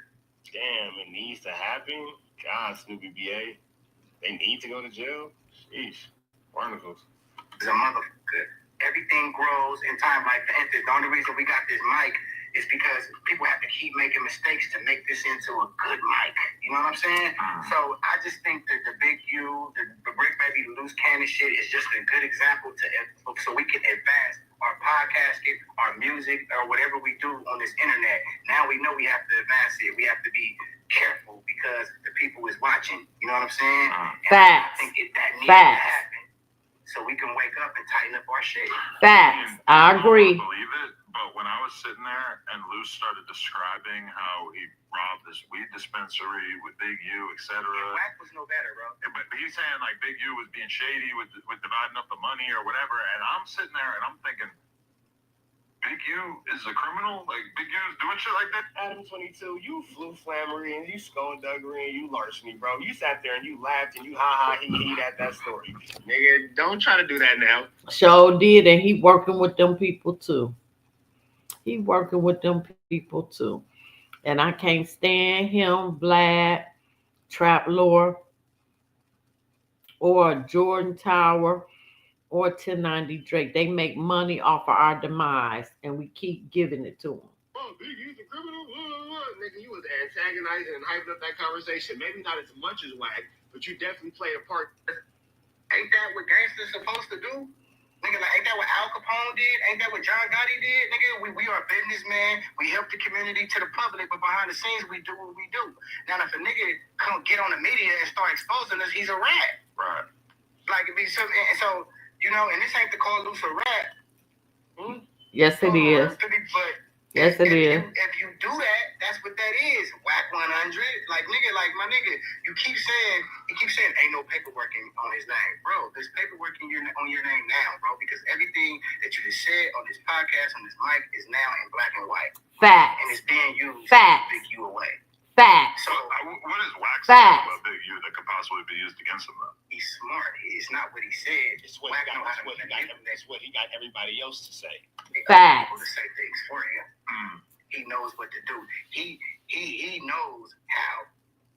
Damn, it needs to happen. God, Snoopy BA, they need to go to jail. Sheesh, barnacles. It's a motherfucker. Everything grows in time. Like for instance, the only reason we got this mic is because people have to keep making mistakes to make this into a good mic. You know what I'm saying? So I just think that the Big U, the Bricc baby Luce Cannon shit is just a good example so we can advance our podcasting, our music, or whatever we do on this internet. Now we know we have to advance it. We have to be careful because the people is watching. You know what I'm saying? Facts. I think that needs to happen so we can wake up and tighten up our shit. Facts. I agree. Believe it, but when I was sitting there and Luce started describing how he robbed this weed dispensary with Big U, etc. Wack was no better, bro. But he's saying like Big U was being shady with dividing up the money or whatever, and I'm sitting there and I'm thinking, Big U is a criminal? Like, Big U is doing shit like that? Adam 22, you flew flammery and you skullduggery and you larceny, bro. You sat there and you laughed and you ha he at that story. Nigga, don't try to do that now. Sure did, and he working with them people too. He working with them people too. And I can't stand him, Blacc, Trap Lore, or Jordan Tower, or 1090 Drake. They make money off of our demise, and we keep giving it to them. Oh, Big U's a criminal. Nigga, you was antagonizing and hyping up that conversation. Maybe not as much as Wack, but you definitely played a part. Ain't that what gangsters supposed to do? Nigga, like, ain't that what Al Capone did? Ain't that what John Gotti did? Nigga, we are businessmen. We help the community to the public, but behind the scenes, we do what we do. Now, if a nigga come get on the media and start exposing us, he's a rat. Right. Like, it be so, you know, and this ain't to call Luce a rat. Yes, it is. But Yes, it is. If you do that, that's what that is. Wack 100. Like, nigga, like, my nigga, he keeps saying, ain't no paperwork on his name. Bro, there's paperwork on your name now, bro, because everything that you just said on this podcast, on this mic, is now in black and white. Facts. And it's being used Facts. to pick you away. Facts. So, what is Wack saying about Big U that could possibly be used against him, though? He's smart. It's not what he said. It's what he got everybody else to say. Facts. People to say things for you. He knows what to do. He knows how.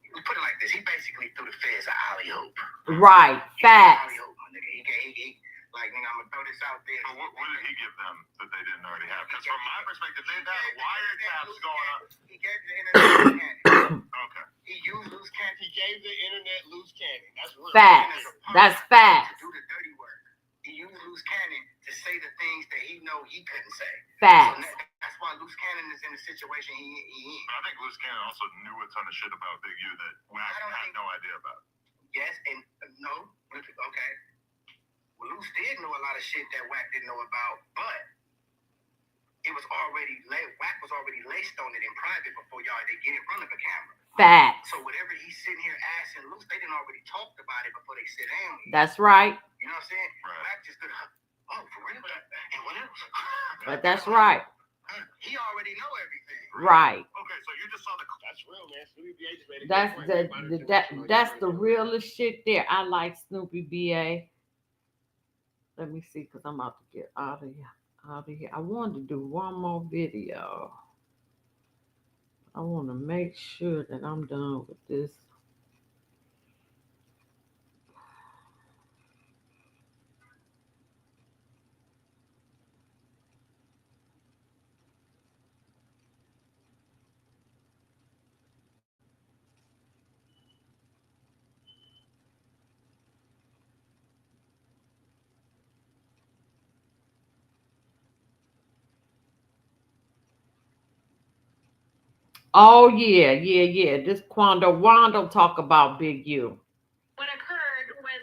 We put it like this. He basically threw the feds an alley-oop. Right. Facts. He like, nigga, I'm gonna throw this out there. But what did he give them that they didn't already have? Because from my perspective, they've had wiretaps going on. He gave the internet Okay. He used Luce Cannon. He gave the internet Luce Cannon. That's real. Facts. That's facts. To do the dirty work. He used Luce Cannon to say the things that he know he couldn't say. Facts. So that's why Luce Cannon is in the situation he in. I think Luce Cannon also knew a ton of shit about Big U that Wack had no idea about. Yes and no. Okay. Well, Luce did know a lot of shit that Wack didn't know about, but it was already Wack was already laced on it in private before they get in front of a camera. Facts. So whatever he's sitting here asking Luce, they didn't already talked about it before they sit down. That's right. You know what I'm saying? Right. Wack just could for real? And what else? But that's right. He already know everything. Right. Okay, so you just saw the. That's real, man. Snoopy BA just made a That's the realest shit there. I like Snoopy BA. Let me see, because I'm about to get out of here. I wanted to do one more video. I want to make sure that I'm done with this. Oh, yeah. This Wando talk about Big U. What occurred was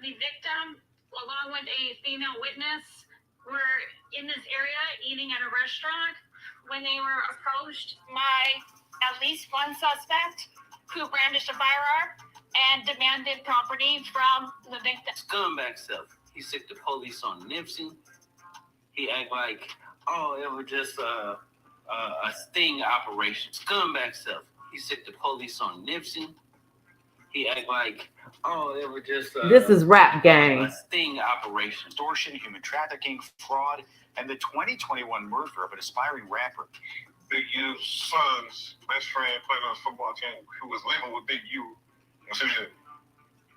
the victim, along with a female witness, were in this area eating at a restaurant when they were approached by at least one suspect who brandished a firearm and demanded property from the victim. Scumbag self. He sick the police on Nipsey. He act like, oh, it was just a sting operation. Scumbag self. He sick the police on Nipsey. He act like, oh, it was just this is rap gang. A sting operation. Extortion, human trafficking, fraud, and the 2021 murder of an aspiring rapper. Big U's son's best friend played on a football team who was living with Big U.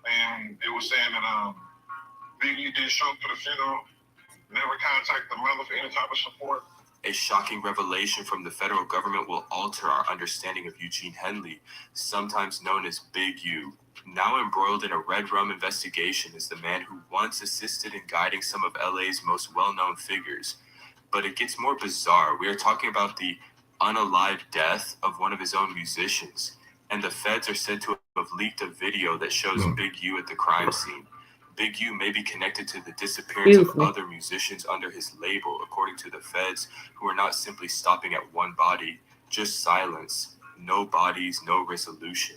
And it was saying that Big U didn't show up for the funeral, never contacted the mother for any type of support. A shocking revelation from the federal government will alter our understanding of Eugene Henley, sometimes known as Big U. Now embroiled in a red rum investigation is the man who once assisted in guiding some of LA's most well-known figures. But it gets more bizarre. We are talking about the unalived death of one of his own musicians, and the feds are said to have leaked a video that shows Big U at the crime scene. Big U may be connected to the disappearance of other musicians under his label, according to the feds, who are not simply stopping at one body, just silence, no bodies, no resolution.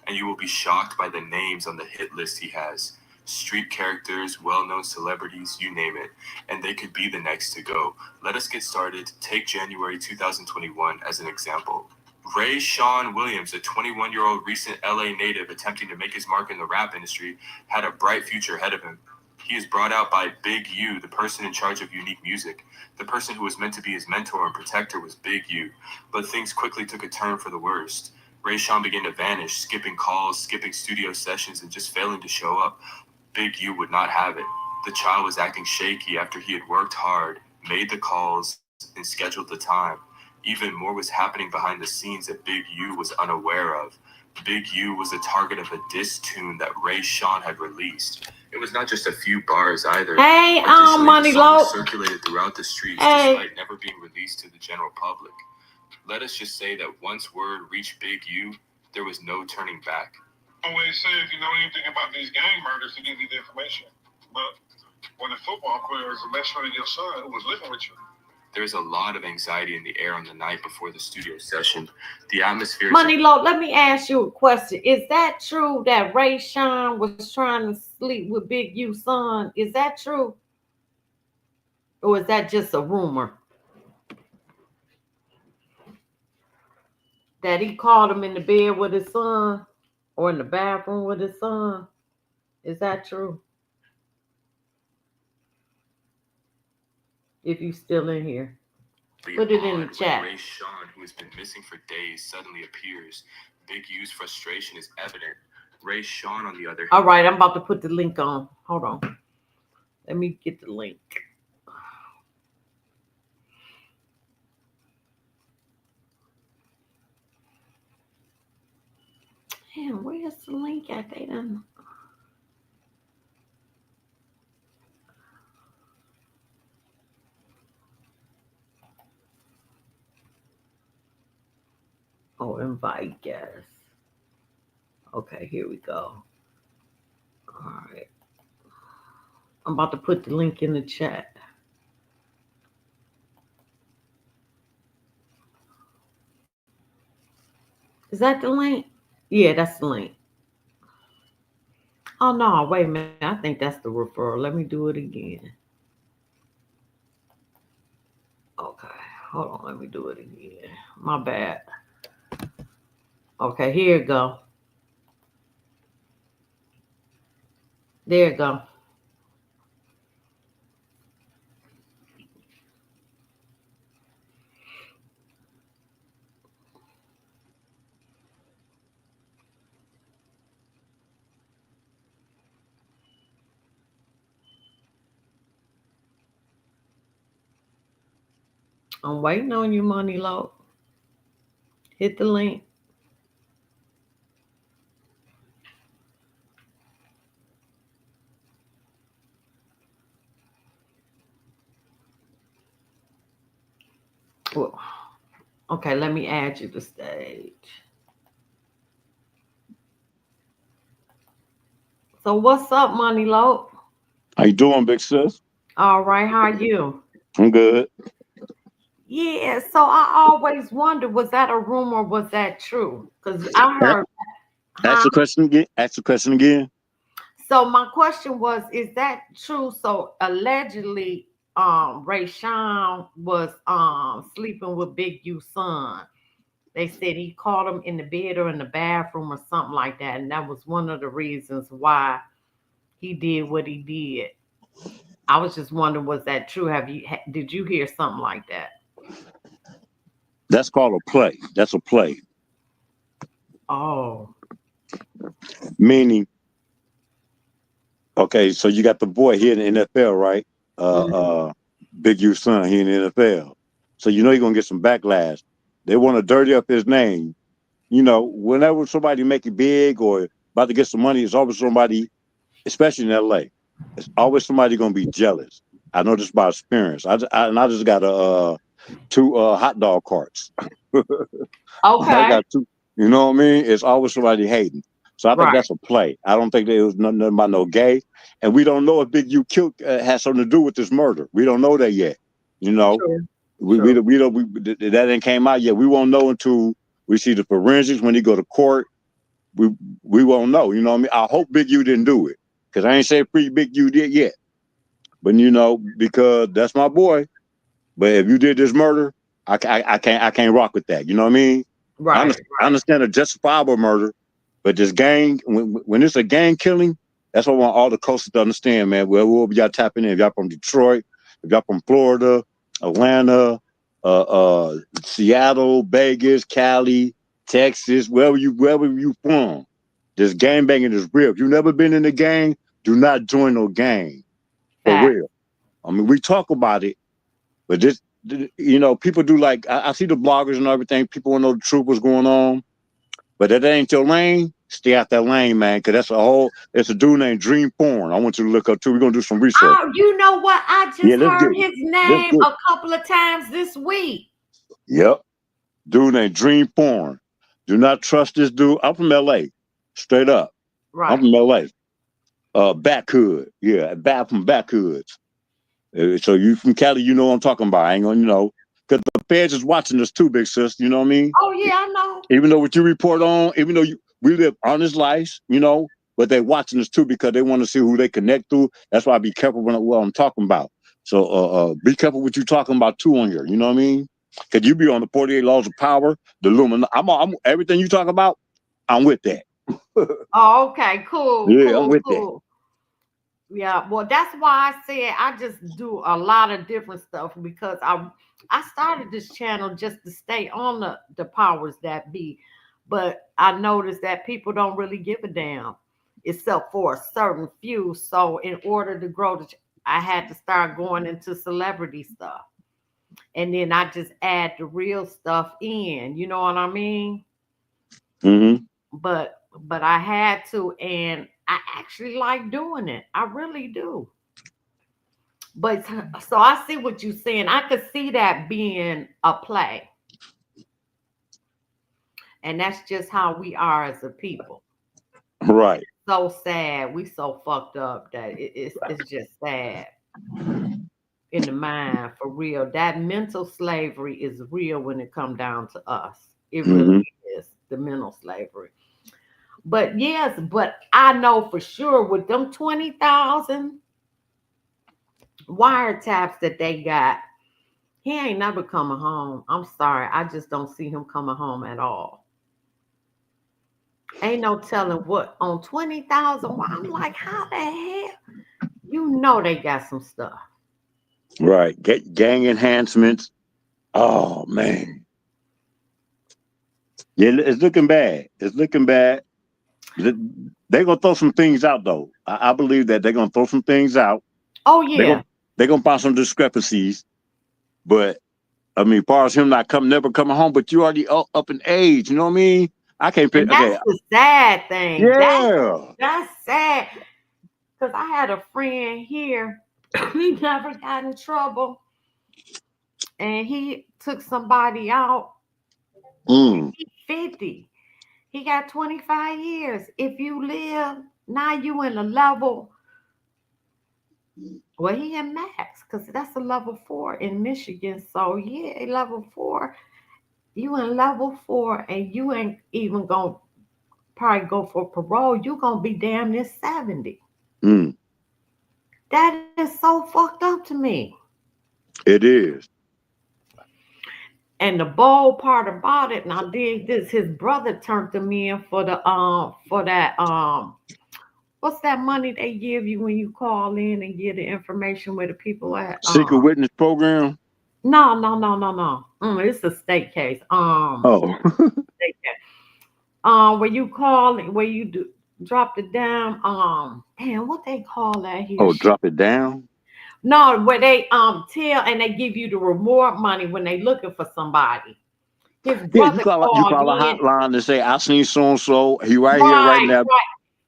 And you will be shocked by the names on the hit list he has. Street characters, well-known celebrities, you name it, and they could be the next to go. Let us get started. Take January 2021 as an example. Ray Sean Williams, a 21-year-old recent LA native attempting to make his mark in the rap industry, had a bright future ahead of him. He is brought out by Big U, the person in charge of unique music. The person who was meant to be his mentor and protector was Big U, but things quickly took a turn for the worst. Ray Sean began to vanish, skipping calls, skipping studio sessions, and just failing to show up. Big U would not have it. The child was acting shaky after he had worked hard, made the calls, and scheduled the time. Even more was happening behind the scenes that Big U was unaware of. Big U was the target of a diss tune that Ray Sean had released. It was not just a few bars either. Hey, Money Low circulated throughout the streets despite never being released to the general public. Let us just say that once word reached Big U, there was no turning back. I always say if you know anything about these gang murders, to give you the information. But when a football player is the best friend of your son who was living with you, there's a lot of anxiety in the air on the night before the studio session. The atmosphere. Money Low, let me ask you a question. Is that true that Ray Sean was trying to sleep with Big U's son? Is that true? Or is that just a rumor? That he called him in the bed with his son or in the bathroom with his son? Is that true? If you're still in here, put it in the chat. Ray Sean, who has been missing for days, suddenly appears. Big U's frustration is evident. Ray Sean, on the other hand. All right, I'm about to put the link on. Hold on. Let me get the link. Damn, where's the link at? They done. Oh, invite guests. Okay, here we go. All right. I'm about to put the link in the chat. Is that the link? Yeah, that's the link. Oh, no, wait a minute. I think that's the referral. Let me do it again. Okay, hold on. Let me do it again. My bad. Okay, here you go. There you go. I'm waiting on you, Money Low. Hit the link. Well, okay, let me add you to stage. So what's up, Money Low? How you doing, big sis? All right, how are you? I'm good. Yeah, so I always wondered, was that a rumor or was that true? Because I heard. Ask the question again. Ask the question again. So my question was, is that true? So allegedly, Ray Sean was sleeping with Big U's son. They said he caught him in the bed or in the bathroom or something like that, and that was one of the reasons why he did what he did. I was just wondering, was that true? Did you hear something like that? That's called a play. That's a play. Oh. Meaning, okay, so you got the boy here in the NFL, right? Big U's son here in the NFL. So you know you're gonna get some backlash. They want to dirty up his name. You know, whenever somebody make it big or about to get some money, it's always somebody, especially in LA. It's always somebody gonna be jealous. I know this by experience. I just got two hot dog carts. I Okay. got two. You know what I mean? It's always somebody hating. So I think Right. that's a play. I don't think that it was nothing about no gay, and we don't know if Big U killed has something to do with this murder. We don't know that yet. You know, True. we that ain't came out yet. We won't know until we see the forensics when he go to court. We won't know. You know what I mean? I hope Big U didn't do it because I ain't say free Big U did yet. But you know, because that's my boy. But if you did this murder, I can't rock with that. You know what I mean? Right. I understand a justifiable murder, but this gang, when it's a gang killing, that's what I want all the coasters to understand, man. Well, y'all tapping in. If y'all from Detroit, if y'all from Florida, Atlanta, Seattle, Vegas, Cali, Texas, wherever you from, this gang banging is real. If you've never been in a gang, do not join no gang. For real. I mean, we talk about it, but this, you know, people do like, I see the bloggers and everything. People want to know the truth what's going on. But if that ain't your lane, stay out that lane, man, because it's a dude named Dream Porn. I want you to look up, too. We're going to do some research. Oh, you know what? I just heard his name a couple of times this week. Yep. Dude named Dream Porn. Do not trust this dude. I'm from L.A. Straight up. Right. I'm from L.A. Backhood. Yeah, from Backhoods. So you from Cali, you know what I'm talking about. I ain't gonna, you know, because the feds is watching us too, big sis. You know what I mean? Oh yeah, I know. Even though what you report on, even though we live honest lives, you know, but they watching us too because they want to see who they connect to. That's why I be careful what I'm talking about. So be careful what you talking about too on here. You know what I mean? Because you be on the 48 laws of power, the Lumen. I'm everything you talk about. I'm with that. Oh, okay, cool. Yeah, cool, I'm with cool. Yeah, well, that's why I said I just do a lot of different stuff because I started this channel just to stay on the powers that be, but I noticed that people don't really give a damn except for a certain few. So in order to grow I had to start going into celebrity stuff, and then I just add the real stuff in. You know what I mean? Mm-hmm. But I had to, and I actually like doing it. I really do. But so I see what you're saying. I could see that being a play. And that's just how we are as a people. Right. So sad. We so fucked up that it's just sad. In the mind, for real. That mental slavery is real when it comes down to us. It really is, the mental slavery. But yes, but I know for sure with them 20,000 wiretaps that they got, he ain't never coming home. I'm sorry. I just don't see him coming home at all. Ain't no telling what on 20,000. I'm like, how the hell? You know they got some stuff. Right. Gang enhancements. Oh man. Yeah, it's looking bad. It's looking bad. They're gonna throw some things out though. I believe that they're gonna throw some things out. Oh yeah. They're gonna find some discrepancies. But I mean, as far as him never coming home, but you already up in age, you know what I mean? I can't pick. And that's the sad thing. Yeah. That's sad. Because I had a friend here, he never got in trouble. And he took somebody out. He's 50. He got 25 years. If you live, now you in a level. Well, he in max, because that's a level 4 in Michigan. So yeah, level 4. You in level 4 and you ain't even gonna probably go for parole. You gonna be damn near 70. That is so fucked up to me. It is. And the bold part about it, and I did this, his brother turned to me in for that what's that money they give you when you call in and get the information where the people at? Secret witness program? No. It's a state case. State case. Where you call, where you drop it down. Damn, what they call that here? Oh, drop it down? No, where they tell and they give you the reward money when they looking for somebody. His brother you call a hotline and say, I seen so and so. He here right now. Right.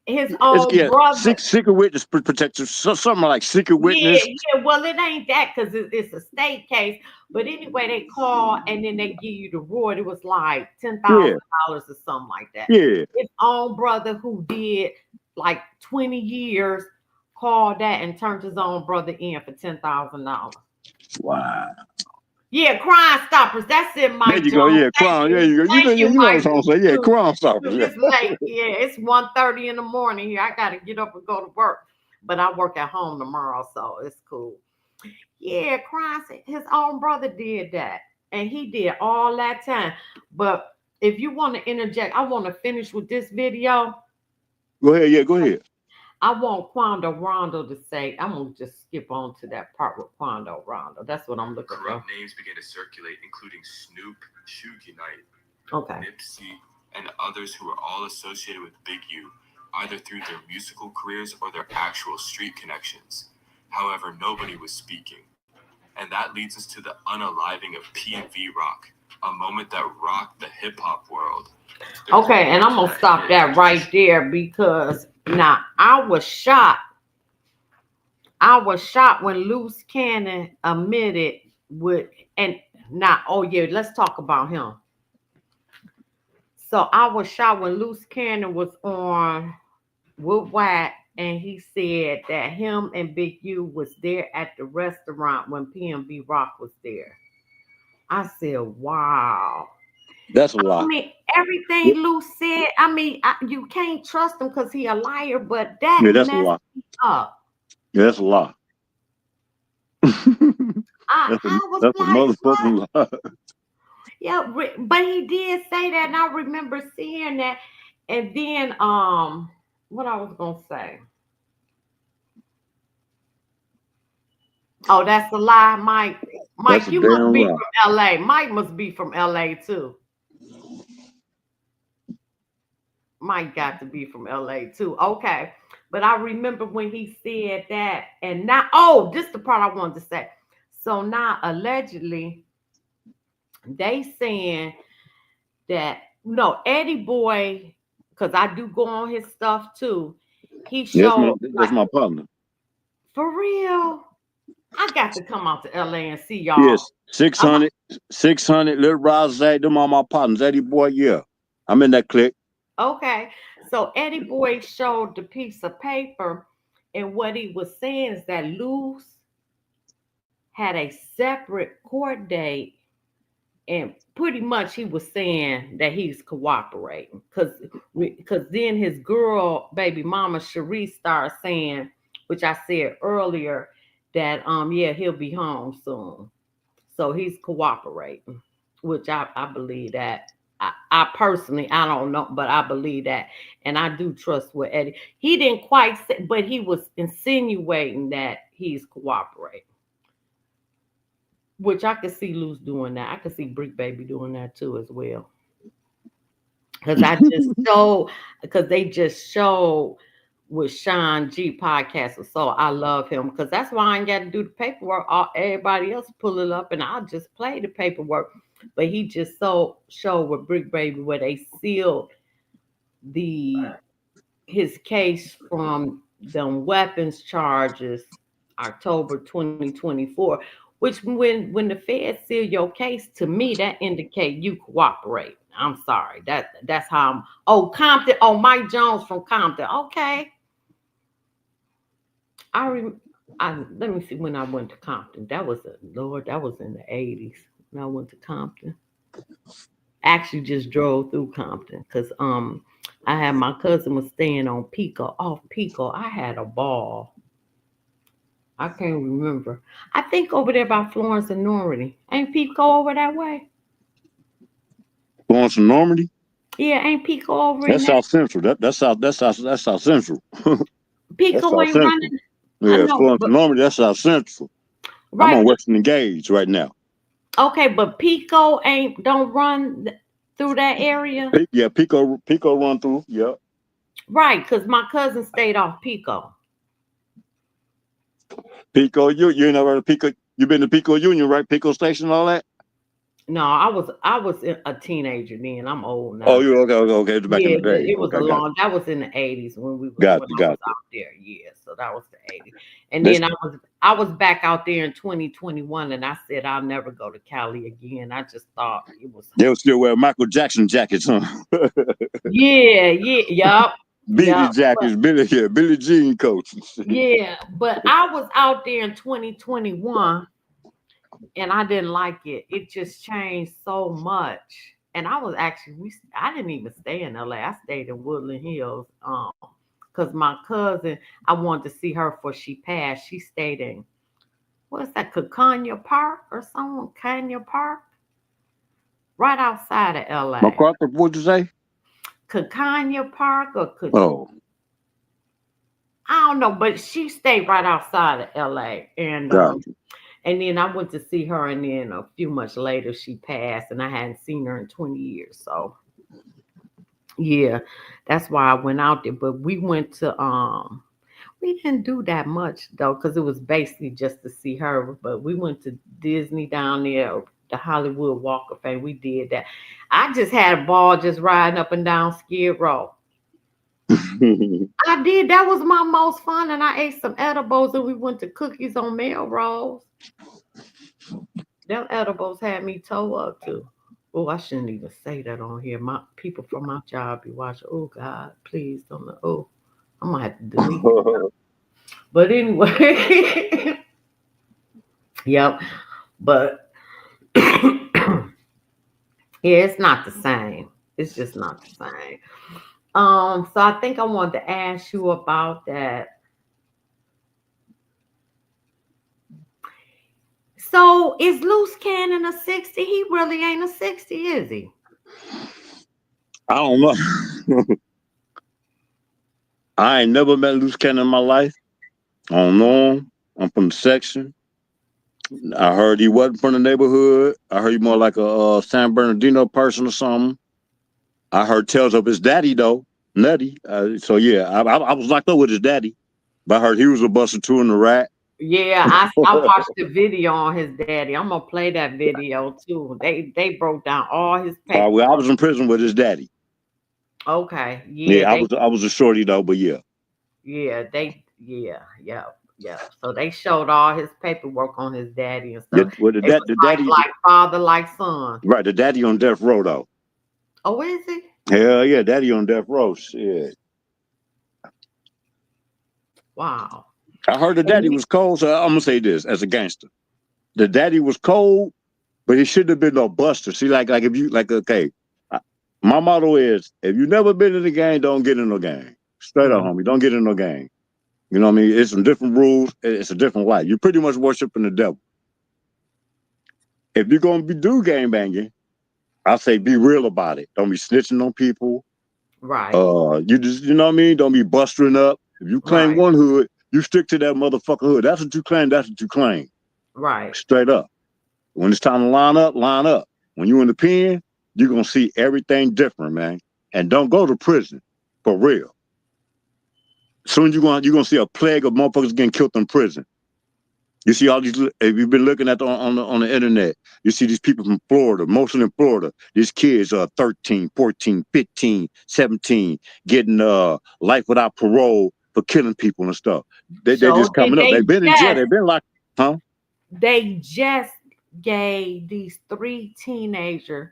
his own brother. Secret witness protector, something like secret witness. Yeah. Well, it ain't that because it's a state case. But anyway, they call and then they give you the reward. It was like $10,000 or something like that. Yeah. His own brother who did like 20 years called that and turned his own brother in for $10,000. Wow. Yeah, Crime Stoppers. That's it, Mike. There you go. Yeah, Crime. There you go. You know what I'm saying. Yeah, Crime Stoppers. Yeah. It's late. Yeah, it's 1:30 in the morning here. I got to get up and go to work. But I work at home tomorrow, so it's cool. Yeah, Crime. His own brother did that. And he did all that time. But if you want to interject, I want to finish with this video. Go ahead. Yeah, go ahead. I want Quando Rondo to say, I'm going to just skip on to that part with Quando Rondo. That's what I'm looking for. Corrupt names began to circulate, including Snoop, Suge Knight, Nipsey, and others who were all associated with Big U, either through their musical careers or their actual street connections. However, nobody was speaking. And that leads us to the unaliving of P&V Rock, a moment that rocked the hip-hop world. Okay, and I'm going to stop that right there because now I was shocked. I was shocked when Luce Cannon admitted let's talk about him. So I was shocked when Luce Cannon was on with Wack and he said that him and Big U was there at the restaurant when P&V Rock was there. I said, wow. That's a lie. I mean, everything Luce said, I mean, you can't trust him because he's a liar, but that that's a lie. Up. Yeah, that's a lie. That's a motherfucking lie. Yeah, but he did say that, and I remember seeing that. And then, what I was gonna say? Oh, that's a lie, Mike. Mike, you must be from LA. Mike must be from LA too. Mike got to be from LA too. Okay. But I remember when he said that, and now, this is the part I wanted to say. So now allegedly, they saying that Eddie Boy, because I do go on his stuff too. He showed that's my partner. For real. I got to come out to LA and see y'all. Yes, 600, Little Rose, them are my partners. Eddie Boy, yeah. I'm in that clique. Okay. So Eddie Boy showed the piece of paper, and what he was saying is that Luce had a separate court date, and pretty much he was saying that he's cooperating because then his girl, baby mama Cherie, started saying, which I said earlier, that he'll be home soon. So he's cooperating, which I believe that. I personally, I don't know, but I believe that. And I do trust what Eddie. He didn't quite say, but he was insinuating that he's cooperating. Which I could see Luce doing that. I could see Bricc Baby doing that too as well. Because they just showed with Sean G podcast. So I love him because that's why I ain't got to do the paperwork. Everybody else pull it up and I'll just play the paperwork. But he just showed with Bricc Baby where they sealed his case from the weapons charges October 2024. Which when the feds seal your case, to me that indicate you cooperate. I'm sorry. That's how I'm. Compton. Mike Jones from Compton. Okay. Let me see when I went to Compton. That was in the 80s when I went to Compton. Actually just drove through Compton because I had my cousin was staying on off Pico. I had a ball. I can't remember. I think over there by Florence and Normandy. Ain't Pico over that way? Florence and Normandy? Yeah, ain't Pico over that's South Central. That's South Central. Pico ain't running. Yeah, Florence and Normandy, that's South Central. Right. I'm on Western Engage right now. Okay, but Pico don't run through that area? Yeah, Pico run through, yeah. Right, because my cousin stayed off Pico. Pico, you know where Pico? You been to Pico Union, right? Pico Station, and all that. No, I was a teenager then. I'm old Oh, now. you okay? It's back in Yeah, the day. it was a Okay, got long. That was in the 80s got when you, I was got you. out there. Yeah, so that was the 80s. And This then I was back out there in 2021, and I said I'll never go to Cali again. I just thought it was. they will still wear Michael Jackson jackets, huh? Yeah, Beanie yup. jackets, Billie Jean coats. Yeah, but I was out there in 2021 and I didn't like it. It just changed so much. And I was actually I didn't even stay in LA. I stayed in Woodland Hills. Because my cousin, I wanted to see her before she passed. She stayed in what's that, Cacanya Park or something? Canya Park? Right outside of LA. MacArthur, what'd you say? Cacanya Park or Oh, I don't know, but she stayed right outside of LA. got you. And then I went to see her, and then a few months later she passed, and I hadn't seen her in 20 years. So yeah, that's why I went out there. But we went to we didn't do that much though, because it was basically just to see her. But we went to Disney down there, the Hollywood Walk of Fame. We did that. I just had a ball just riding up and down Skid Row. I did. That was my most fun, and I ate some edibles, and we went to Cookies on Melrose. Them edibles had me toe up too. Oh, I shouldn't even say that on here. My people from my job be watching. Oh God, please don't. Oh, I'm gonna have to delete. But anyway, yep. But yeah, it's not the same. It's just not the same. So I think I wanted to ask you about that. So is Loose Cannon a 60? He really ain't a 60, is he? I don't know. I ain't never met Luce Cannon in my life. I don't know him. I'm from the section. I heard he wasn't from the neighborhood. I heard he more like a San Bernardino person or something. I heard tales of his daddy though, Nutty. So yeah, I was locked up with his daddy, but I heard he was a buster too in the rat. Yeah, I watched the video on his daddy. I'm gonna play that video too. They broke down all his Well, I paperwork. was in prison with his daddy. Okay, yeah, Yeah, I was a shorty though, but yeah. Yeah. So they showed all his paperwork on his daddy and Yeah, stuff. well, It was the daddy, like father, like son. right? The daddy on death row though. Oh, is he? Hell yeah, daddy on death row. Shit. Wow. I heard the And daddy was cold, so I'm gonna say this as a gangster. The daddy was cold, but he shouldn't have been no buster. See, like if you like, okay, my motto is if you never been in the game, don't get in no game. Straight up, homie, don't get in no game. You know what I mean? It's some different rules. It's a different life. You're pretty much worshiping the devil. If you're gonna do game banging, I say be real about it. Don't be snitching on people. Right. You just, you know what I mean? Don't be bustering up. If you claim Right. one hood, you stick to that motherfucking hood. That's what you claim. That's what you claim. Right. Straight up. When it's time to line up, line up. When you in the pen, you're gonna see everything different, man. And don't go to prison. For real. Soon you're gonna see a plague of motherfuckers getting killed in prison. You see all these, if you've been looking at on the internet, you see these people from Florida, mostly in Florida. These kids are 13, 14, 15, 17, getting life without parole for killing people and stuff. They So just coming up. They've been in jail. They've been locked, huh? they just gave these 3 teenagers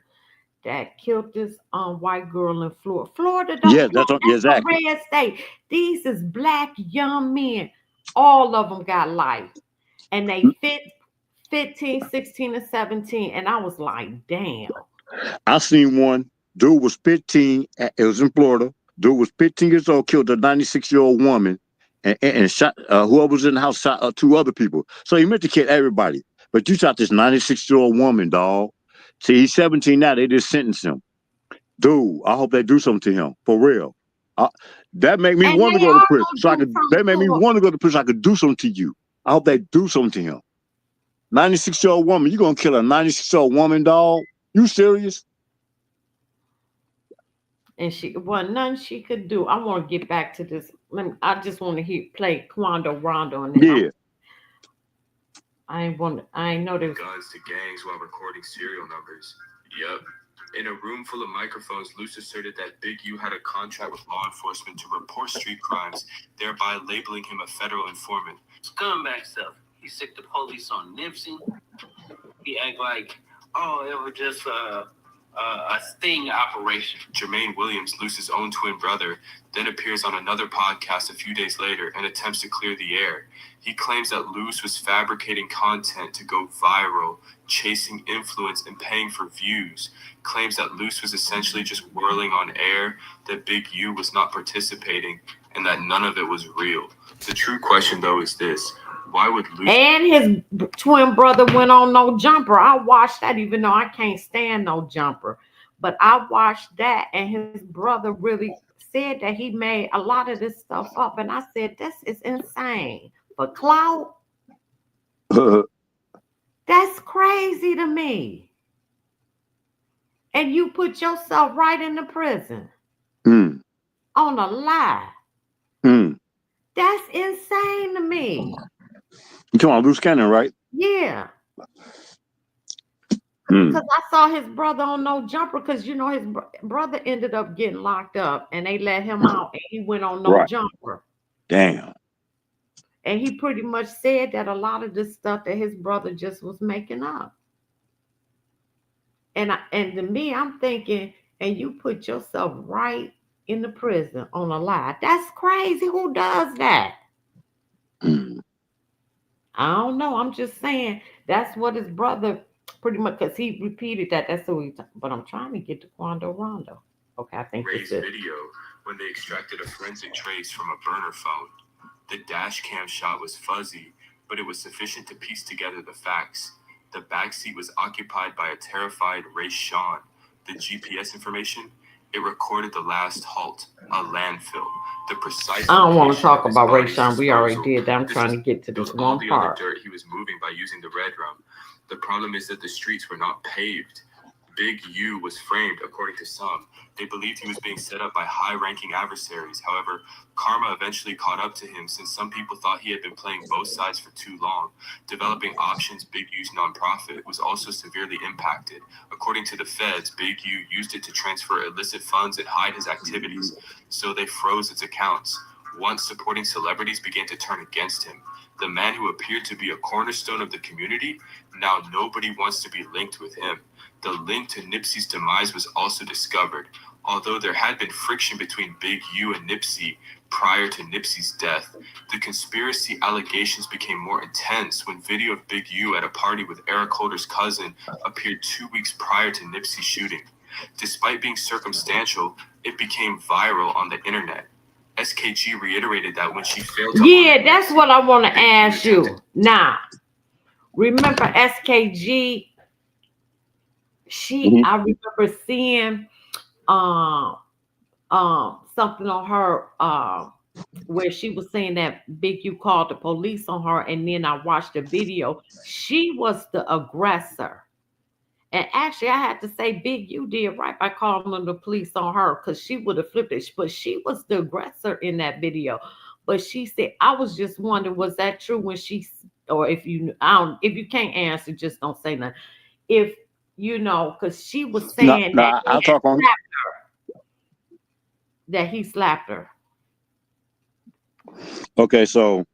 that killed this white girl in Florida. Florida don't Yes, that's exactly. a red state. These is black young men. All of them got life. And they 15, 16, and 17. And I was like, damn. I seen one. Dude was 15. It was in Florida. Dude was 15 years old, killed a 96-year-old woman, and shot whoever was in the house, shot 2 other people. So he meant to kill everybody. But you shot this 96-year-old woman, dog. See, he's 17 now. They just sentenced him. Dude, I hope they do something to him. For real. That made me want to go to prison. They made me want to go to prison. I could do something to you. I hope they do something to him. 96-year-old woman. You gonna kill a 96-year-old woman, dog? You serious? And nothing she could do. I want to get back to this. I just want to play Quando Rondo. And then I ain't know there was guns to gangs while recording serial numbers. Yep. In a room full of microphones, Luce asserted that Big U had a contract with law enforcement to report street crimes, thereby labeling him a federal informant. Scumbag stuff. He sicked the police on Nipsey. He act like, oh, it was just a sting operation. Jermaine Williams, Luce's own twin brother, then appears on another podcast a few days later and attempts to clear the air. He claims that Luce was fabricating content to go viral, chasing influence and paying for views. Claims that Luce was essentially just whirling on air, that Big U was not participating, and that none of it was real. The true question, though, is this. Why would Luce... And his twin brother went on No Jumper. I watched that, even though I can't stand No Jumper. But I watched that, and his brother really said that he made a lot of this stuff up. And I said, this is insane. For clout? That's crazy to me. And you put yourself right in the prison on a lie. That's insane to me. You talking about Luce Cannon, right? Yeah. Because I saw his brother on No Jumper, because, you know, his brother ended up getting locked up, and they let him out, and he went on No Jumper. Damn. And he pretty much said that a lot of this stuff that his brother just was making up. And to me, I'm thinking, and you put yourself right in the prison on a lie. That's crazy. Who does that? I don't know. I'm just saying that's what his brother pretty much, because he repeated that. That's what but I'm trying to get to Quando Rondo. Okay, I think Ray's video when they extracted a forensic trace from a burner phone. The dash cam shot was fuzzy, but it was sufficient to piece together the facts. The backseat was occupied by a terrified Ray Sean. The GPS information, it recorded the last halt, a landfill. The precise. I don't want to talk about Ray Sean. We already did that. I'm trying to get to this one the part. Other dirt he was moving by using the red rum. The problem is that the streets were not paved. Big U was framed, according to some. They believed he was being set up by high-ranking adversaries. However, karma eventually caught up to him, since some people thought he had been playing both sides for too long. Developing Options, Big U's nonprofit, was also severely impacted. According to the feds, Big U used it to transfer illicit funds and hide his activities, so they froze its accounts. Once supporting celebrities began to turn against him, the man who appeared to be a cornerstone of the community, now nobody wants to be linked with him. The link to Nipsey's demise was also discovered. Although there had been friction between Big U and Nipsey prior to Nipsey's death, the conspiracy allegations became more intense when video of Big U at a party with Eric Holder's cousin appeared 2 weeks prior to Nipsey's shooting. Despite being circumstantial, it became viral on the internet. SKG reiterated that when she failed to... Yeah, that's what I want to ask you. Now, remember SKG... I remember seeing something on her where she was saying that Big U called the police on her, and then I watched the video. She was the aggressor. And actually, I had to say Big U did right by calling the police on her, because she would have flipped it. But she was the aggressor in that video. But she said, I was just wondering, was that true when she, or if you can't answer, just don't say nothing. If you know, because she was saying that I'll talk on that he slapped her. Okay, so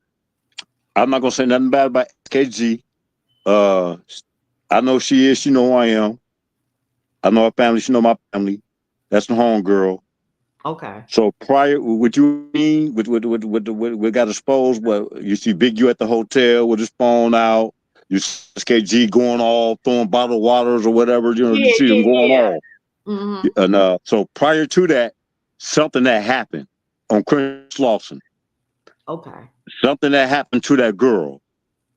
I'm not gonna say nothing bad about KG. I know she is. She know who I am. I know her family. She know my family. That's the home girl. Okay. So prior, what you mean with got exposed? Well, you see Big U at the hotel with his phone out. You see SKG going all throwing bottled waters or whatever. You know, you see them going all. And so prior to that, something that happened on Chris Lawson. Okay. Something that happened to that girl.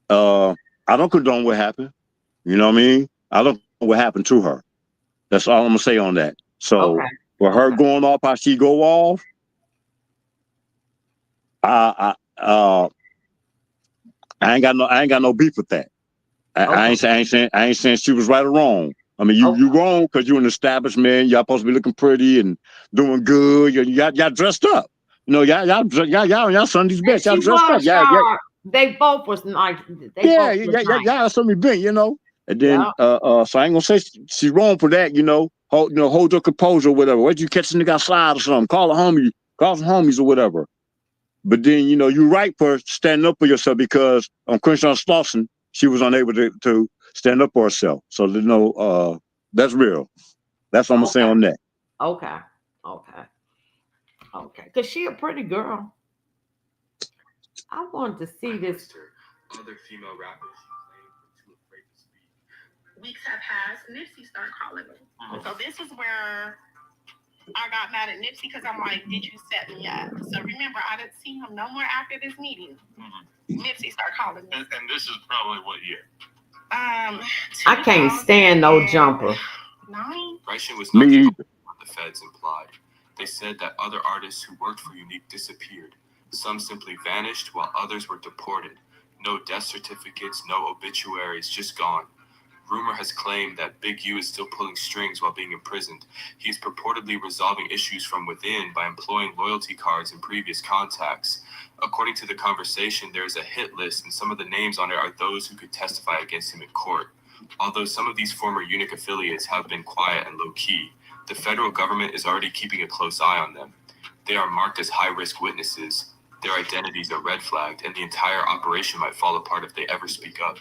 I don't condone what happened. You know what I mean? I don't know what happened to her. That's all I'm gonna say on that. So for her going off how she go off, I ain't got no beef with that. I ain't saying she was right or wrong. I mean, you wrong because you're an establishment. Y'all supposed to be looking pretty and doing good. Y'all dressed up. You know, y'all Sunday's best. Y'all dressed up. They both was nice. Yeah, some event, you know. And then Yeah. so I ain't gonna say she's wrong for that, you know. Hold your composure or whatever. Where'd you catch a nigga outside or something? Call some homies or whatever. But then, you know, you're right for standing up for yourself because on Crenshaw Slauson, she was unable to stand up for herself. So there's no that's real. That's what I'm gonna say on that. Okay. Cause she a pretty girl. I wanted to see this. Other female rappers she claimed were too afraid to speak. Weeks have passed. Nipsey started calling me. So this is where I got mad at Nipsey because I'm like, did you set me up? So remember, I didn't see him no more after this meeting. Nipsey started calling me. And this is probably what year? I can't stand no jumper. Bryson was not what the feds implied. They said that other artists who worked for Unique disappeared. Some simply vanished while others were deported. No death certificates, no obituaries, just gone. Rumor has claimed that Big U is still pulling strings while being imprisoned. He is purportedly resolving issues from within by employing loyalty cards and previous contacts. According to the conversation, there is a hit list, and some of the names on it are those who could testify against him in court. Although some of these former Unique affiliates have been quiet and low-key, the federal government is already keeping a close eye on them. They are marked as high-risk witnesses. Their identities are red flagged, and the entire operation might fall apart if they ever speak up.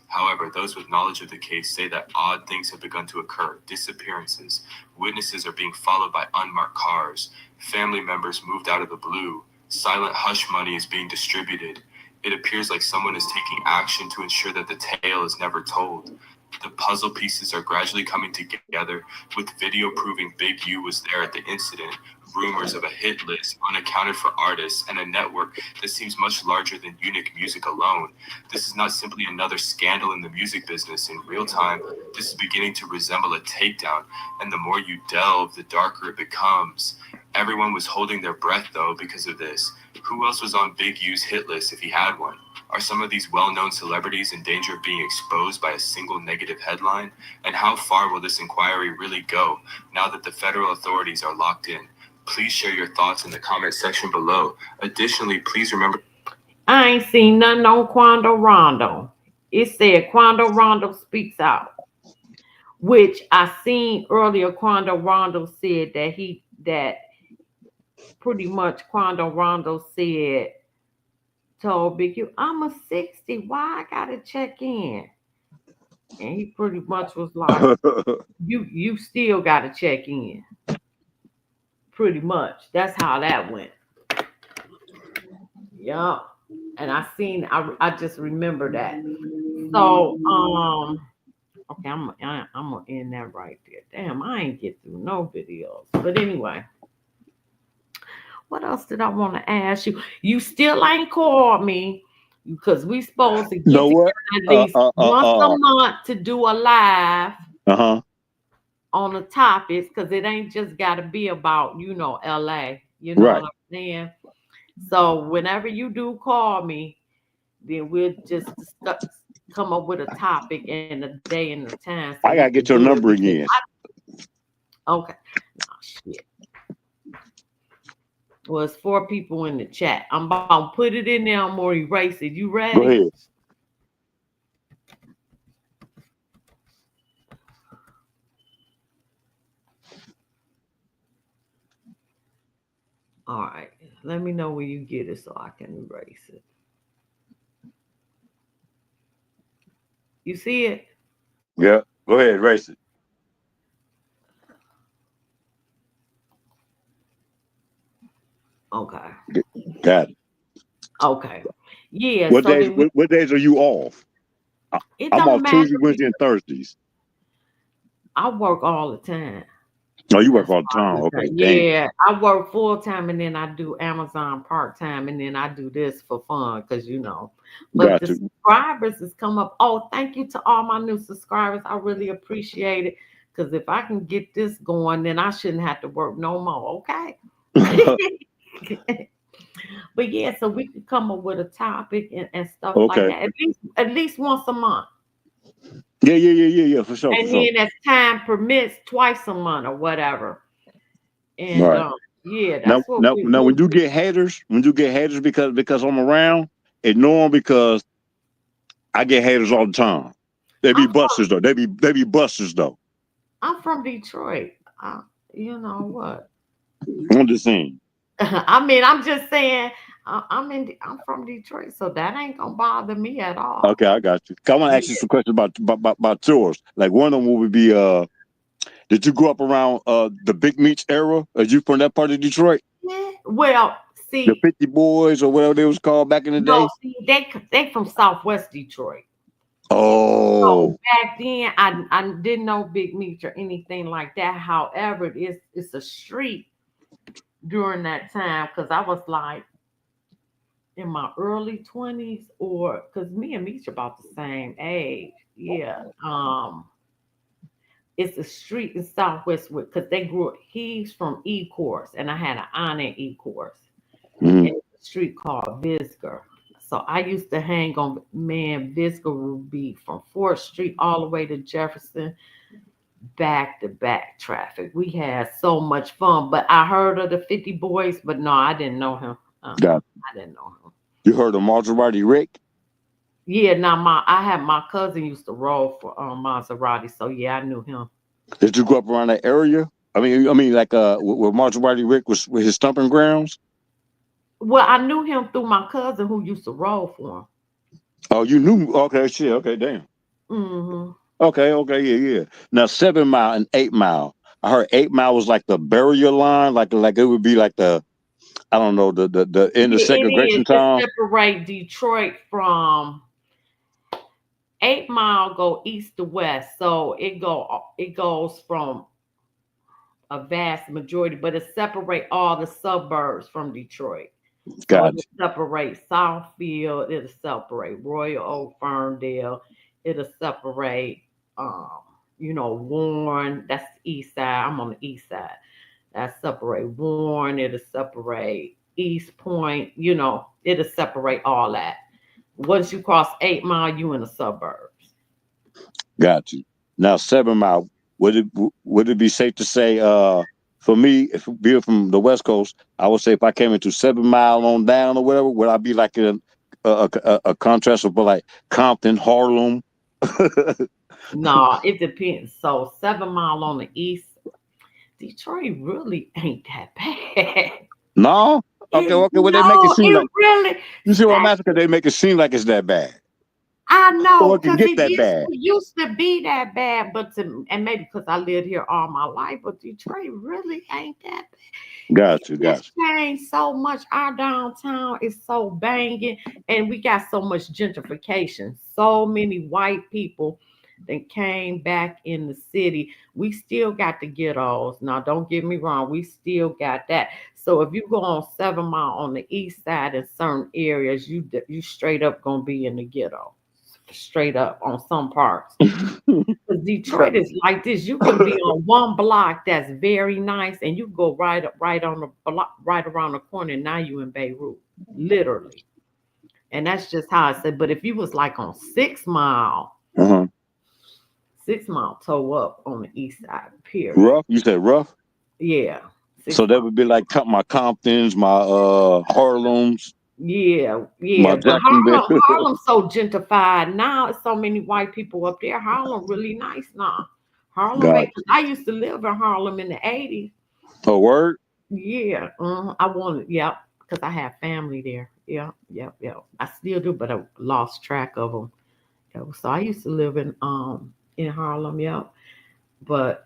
However, those with knowledge of the case say that odd things have begun to occur. Disappearances, witnesses are being followed by unmarked cars, family members moved out of the blue, silent hush money is being distributed. It appears like someone is taking action to ensure that the tale is never told. The puzzle pieces are gradually coming together, with video proving Big U was there at the incident, rumors of a hit list, unaccounted for artists, and a network that seems much larger than Unique music alone. This is not simply another scandal in the music business. In real time, this is beginning to resemble a takedown, and the more you delve, the darker it becomes. Everyone was holding their breath, though, because of this. Who else was on Big U's hit list if he had one? Are some of these well-known celebrities in danger of being exposed by a single negative headline? And how far will this inquiry really go now that the federal authorities are locked in? Please share your thoughts in the comment section below. Additionally, please remember... I ain't seen nothing on Quando Rondo. It said Quando Rondo speaks out, which I seen earlier. Quando Rondo said that pretty much Quando Rondo told Big U, I'm a 60. Why I gotta check in? And he pretty much was like, you still gotta check in. Pretty much. That's how that went. Yeah. And I just remember that. So okay, I'm gonna end that right there. Damn, I ain't get through no videos. But anyway. What else did I want to ask you? You still ain't called me because we supposed to get together at least once a month to do a live on the topics, because it ain't just got to be about, LA. You know what I'm saying? So whenever you do call me, then we'll just come up with a topic and a day and a time. So I got to get your number again. Okay. Oh, shit. Well, it's 4 people in the chat. I'm about to put it in there. I'm going to erase it. You ready? Go ahead. All right. Let me know when you get it so I can erase it. You see it? Yeah. Go ahead. Erase it. Okay. Got it. Okay. Yeah. What days are you off? I'm off Tuesday, Wednesday, and Thursdays. I work all the time. Oh, you work all the time. Okay. Yeah, I work full time and then I do Amazon part time and then I do this for fun because But the subscribers has come up. Oh, thank you to all my new subscribers. I really appreciate it, because if I can get this going, then I shouldn't have to work no more. Okay. But yeah, so we could come up with a topic and stuff like that. At least once a month. Yeah, for sure. And then as time permits, twice a month or whatever. And yeah, that's now when you get haters, because I'm around, ignore them because I get haters all the time. They be busters though. They be busters though. I'm from Detroit. You know what? I'm just saying. I mean, I'm just saying. I'm from Detroit, so that ain't gonna bother me at all. Okay, I got you. I want to ask you some questions about yours. Like one of them would be, did you grow up around the Big Meats era? Are you from that part of Detroit? Yeah. Well, see, the 50 Boys or whatever they was called back in the day. See, they from Southwest Detroit. Oh, so back then I didn't know Big Meats or anything like that. However, it's a street during that time because I was like in my early 20s, or because me and Meats are about the same age. Yeah. It's a street in Southwest because they grew up. He's from E-Course, and I had an aunt in E-Course. And it's a street called Visger. So I used to hang on, man, Visger would be from 4th Street all the way to Jefferson, back to back traffic. We had so much fun. But I heard of the 50 Boys, but no, I didn't know him. I didn't know him. You heard of Maserati Rick? Yeah, now I had my cousin used to roll for Maserati, so yeah, I knew him. Did you grow up around that area? I mean, like where Maserati Rick was with his stomping grounds? Well, I knew him through my cousin who used to roll for him. Oh, you knew? Okay, shit. Okay, damn. Mm-hmm. Okay, yeah. Now 7 Mile and 8 Mile. I heard 8 Mile was like the barrier line, like it would be like the, I don't know, the end of segregation time. Separate Detroit from 8 Mile go east to west, so it goes from a vast majority, but it separate all the suburbs from Detroit. So it'll separate Southfield, it'll separate Royal Oak, Ferndale, it'll separate Warren, that's the east side. I'm on the east side. That separate Warren, it'll separate East Point, it'll separate all that. Once you cross 8 Mile, you in the suburbs. Got you. Now 7 Mile, would it be safe to say, for me, if being from the West Coast, I would say if I came into 7 Mile on down or whatever, would I be like a contrast of like Compton, Harlem? No, it depends. So 7 Mile on the east, Detroit really ain't that bad. No? Okay. Well, they make it seem like really. You see what I'm asking? They make it seem like it's that bad. I know, because it used to be that bad, and maybe because I lived here all my life, but Detroit really ain't that bad. Got you. It's changed so much. Our downtown is so banging, and we got so much gentrification. So many white people that came back in the city. We still got the ghettos. Now, don't get me wrong. We still got that. So if you go on 7 Mile on the east side in certain areas, you straight up gonna be in the ghetto. Straight up on some parts. Because Detroit is like this. You can be on one block that's very nice, and you go right on the block, right around the corner, and now you in Beirut, literally. And that's just how I said. But if you was like on 6 Mile, 6 Mile toe up on the east side, period. Rough? You said rough? Yeah. So that would be like my Comptons, my Harlems. Yeah. But Harlem's so gentrified now. It's so many white people up there. Harlem really nice now. Harlem, I used to live in Harlem in the 80s. Oh, word? Yeah. Because I have family there. Yeah. I still do, but I lost track of them. So I used to live in Harlem, But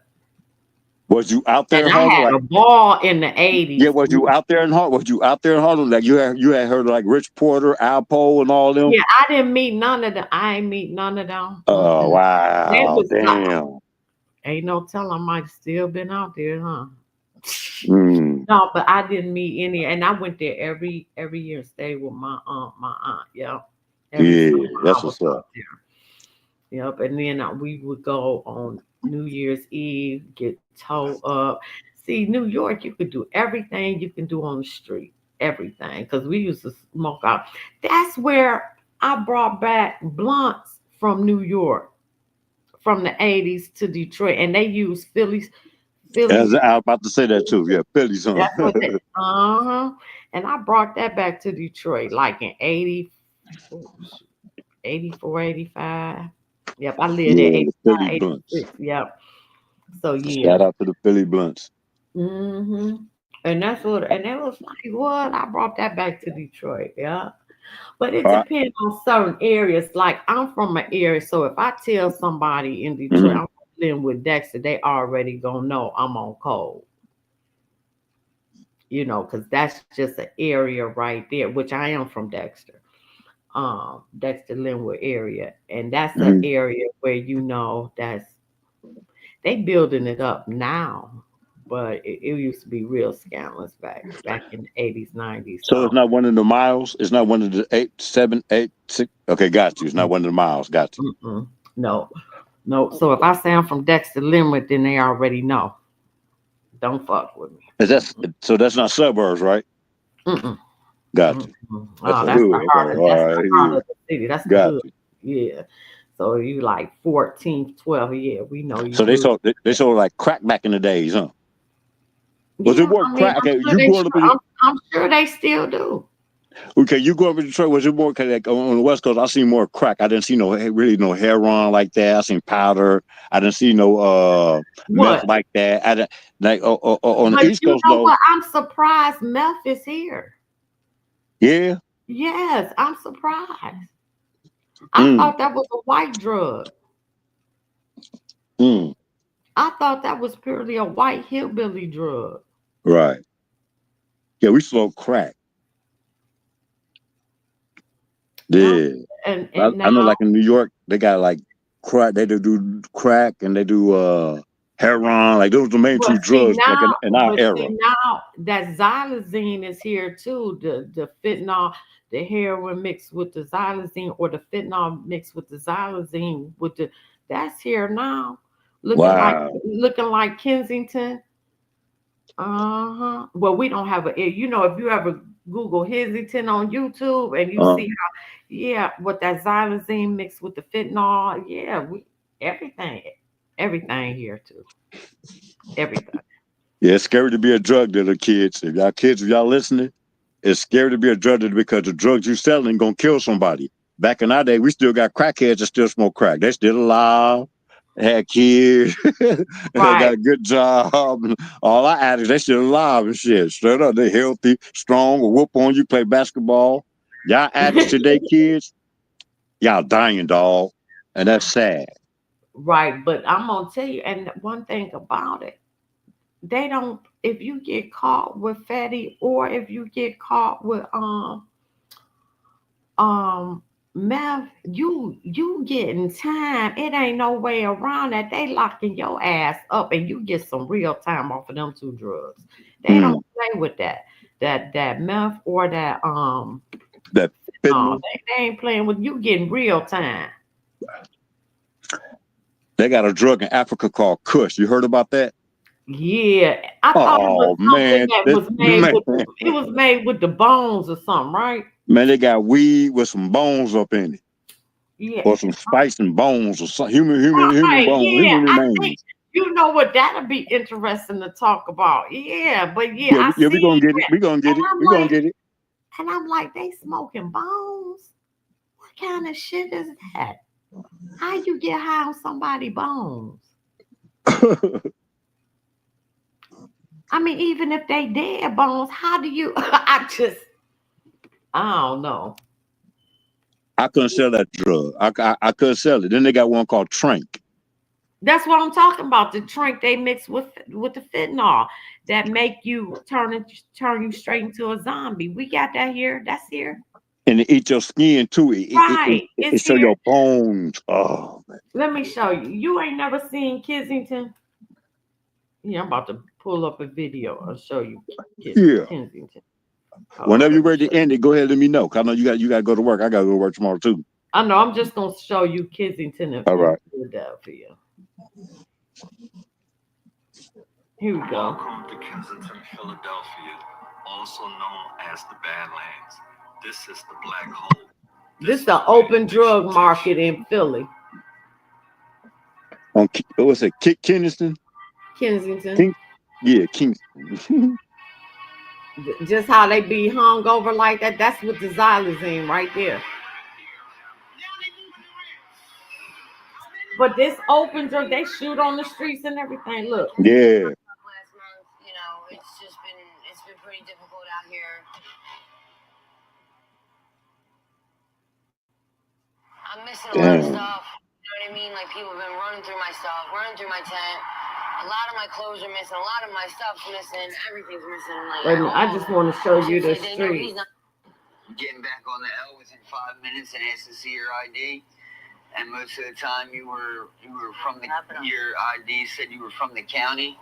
was you out there in Harlem? I had a ball in the 80s. Yeah, was you out there in Harlem? Like you had heard of like Rich Porter, Alpo, and all them? Yeah, I didn't meet none of them. I ain't meet none of them. Oh, wow. Damn. Ain't no telling I might have still been out there, huh? No, but I didn't meet any, and I went there every year and stayed with my aunt. Yeah. That's what's up. Yep, and then we would go on New Year's Eve, get towed up. See, New York, you could do everything you can do on the street, everything, because we used to smoke out. That's where I brought back blunts from New York, from the 80s to Detroit, and they use Phillies. I was about to say that too. Yeah, Phillies. And I brought that back to Detroit, like in 84, 84, 85. Yep, I lived Yeah, at the Philly 85, blunts. 86. Yep. So yeah. Shout out to the Philly blunts. And that's what, and it was like, what? I brought that back to Detroit. Yeah. But it All right. depends on certain areas. Like I'm from an area, so if I tell somebody in Detroit Mhm. I'm living with Dexter, they already gonna know I'm on cold. Because that's just an area right there, which I am from Dexter. Dexter Linwood area, and that's an Mhm. area where that's they building it up now, but it used to be real scandalous back in the 80s, 90s. So it's So not one of the miles. It's not one of the 8, 7, 8, 6. Okay, got you. It's not one of the miles. Got you. no, no. So if I say I'm from Dexter Linwood, then they already know. Don't fuck with me. So that's not suburbs, right? Mm-mm. Got you. That's Oh, the that's the hood. Okay, heart of all that's the right. heart Yeah. of the city. That's the Got hood. you. Yeah. So you like 14, 12. Yeah, we know you So they good. sold like crack back in the days, huh? Was it Yeah, more I mean, crack? Okay, you growing up in I'm sure they still do. okay, you grew up in Detroit. Was it more like on the West Coast? I seen more crack. I didn't see really no heroin like that. I seen powder. I didn't see no meth What? like that. I didn't like on the But East you Coast know though. what? I'm surprised meth is here. Yeah. Yes, I'm surprised. I Mm. thought that was a white drug. Mm. I thought that was purely a white hillbilly drug. Right. Yeah, we smoked crack. Yeah. Yeah. And I know now, like in New York, they got like crack. They do crack and they do heroin. Like those are the main two drugs like in our but era. see now that xylazine is here too. The fentanyl, the heroin mixed with the xylazine, or the fentanyl mixed with the xylazine that's here now. Wow. Looking like Kensington. Well, we don't have if you ever Google Kensington on YouTube and you see what that xylazine mixed with the fentanyl, everything here too. Everything. Yeah, it's scary to be a drug dealer, kids. If y'all listening, it's scary to be a drug dealer because the drugs you selling gonna kill somebody. Back in our day, we still got crackheads that still smoke crack. They still alive, had kids, they got Right. a good job. All our addicts, they still alive and shit. Straight up, they healthy, strong, will whoop on you, play basketball. Y'all addicts today, kids, y'all dying, dog. And that's sad. Right. But I'm gonna tell you, and one thing about it, they don't if you get caught with fatty or if you get caught with um meth, you getting time. It ain't no way around that. They locking your ass up and you get some real time off of them two drugs. They Mm. don't play with that. That meth or that That no, fentanyl. they ain't playing with you getting real time. They got a drug in Africa called Kush. You heard about that? Yeah, I thought it was Oh something man, that that was made man, with it was made with the bones or something, right? man, they got weed with some bones up in it, Yeah. or some spice and bones, or some human Right, bone, yeah. human I think remains. you know what that'll be interesting to talk about. Yeah, but yeah, Yeah, I yeah, we gonna see get it. that. We gonna get And it. I'm We gonna like, get it. they smoking bones? What kind of shit is that? How you get high on somebody bones? I mean, even if they dead bones, how do you I don't know. I couldn't sell that drug. I couldn't sell it. Then they got one called Trank. That's what I'm talking about. The drink they mix with the fentanyl that make you turn you straight into a zombie. We got that here. That's here. And it eat your skin too. Right. It It's show here. your bones. Oh man. Let me show you. You ain't never seen Kensington? Yeah, I'm about to pull up a video and show you Yeah. Kensington. Whenever you're ready to end it, go ahead and let me know. 'Cause I know you got to go to work. I gotta go to work tomorrow too. I know. I'm just gonna show you Kensington and All right. Philadelphia. Here we go. Welcome to Kensington, Philadelphia, also known as the Badlands. This is the Black Hole. This is the open drug market in Philly. On what's it? Kensington. Kensington. Kingston. Just how they be hung over like that. That's with the xylazine right there. But this open drug, they shoot on the streets and everything. Look. Yeah. Last month, you know, it's been pretty difficult out here. I'm missing a lot of stuff. You know what I mean? Like people have been running through my stuff, running through my tent. A lot of my clothes are missing. A lot of my stuff's missing. Everything's missing. Like I just want to show you the street. Getting back on the L within 5 minutes and asked to see your ID. And most of the time you were from your ID said you were from the county,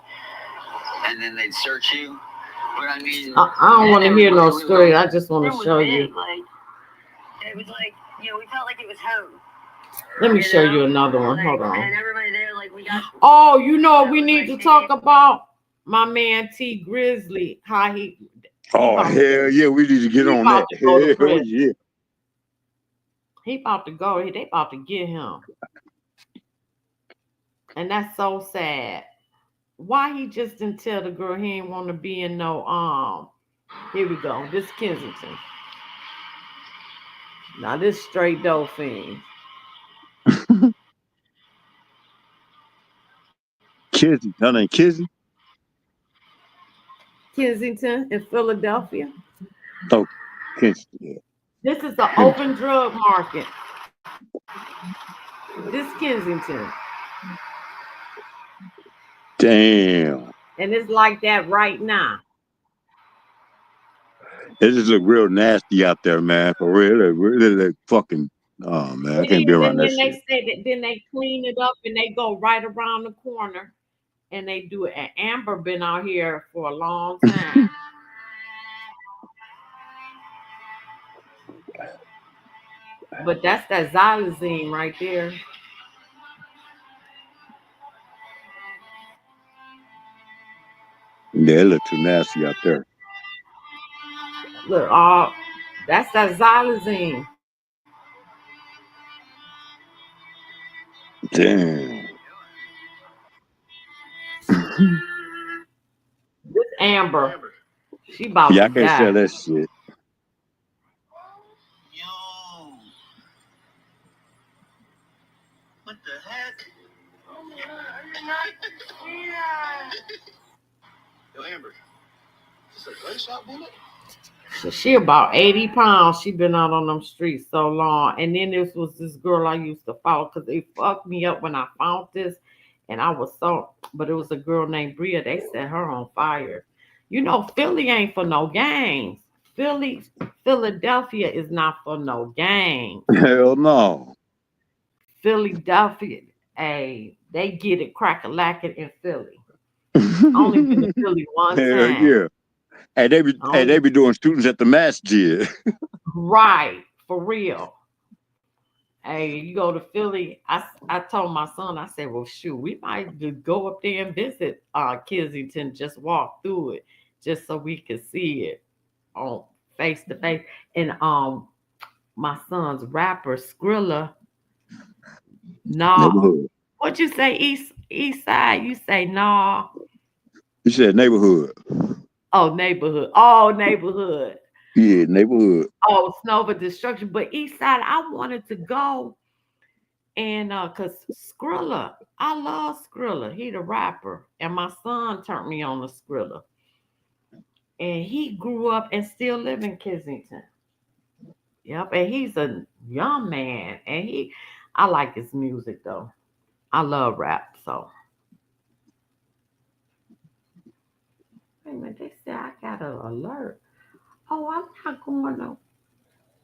and then they'd search you. But I mean, I don't want to hear no story. I just want to show you. Like, it was like, you know, we felt like it was home. Let me show you another one. Hold on. And everybody there, like, we got. Oh, you know what we need to talk about? My man T Grizzly. How he. Oh, hell yeah. We need to get on that. Hell yeah. He about to go. They about to get him. And that's so sad. Why he just didn't tell the girl he didn't want to be in no Here we go. This Kensington. Now this straight dope fiend. Kizzy. Her name Kizzy? Kensington in Philadelphia. Oh, Kensington. Yeah. This is the open drug market. This Kensington. Damn. And it's like that right now. It just look real nasty out there, man. For real. It really fucking, oh, man. I can't be around that shit. Then they clean it up and they go right around the corner and they do it. And Amber been out here for a long time. But that's that xylazine right there. Yeah, it look too nasty out there. Look, that's that xylazine. Damn. This Amber. She about I to can't die. sell that shit. what the heck? Yo, Amber. Is this a gunshot bullet? So she about 80 pounds. She been out on them streets so long. And then this was this girl I used to follow because they fucked me up when I found this. And I was so, but it was a girl named Bria. They set her on fire. You know, Philly ain't for no games. Philadelphia is not for no games. Hell no. Philadelphia, hey, they get it crack-a-lacking in Philly. Only been to Philly one time. Hell yeah. And they be doing students at the masjid. Right, for real. Hey, you go to Philly. I told my son, I said, well, shoot, we might just go up there and visit Kensington, just walk through it, just so we could see it on face to face. And my son's rapper, Skrilla. No. What'd you say, East Side? You say no. You said neighborhood. Oh, neighborhood. Oh, neighborhood. Yeah, neighborhood. Oh, Snowball Destruction. But East Side, I wanted to go. And because Skrilla, I love Skrilla. He the rapper. And my son turned me on to Skrilla. And he grew up and still live in Kensington. Yep. And he's a young man. And I like his music though. I love rap, so. Wait a minute, they said I got an alert. Oh, I'm not going to.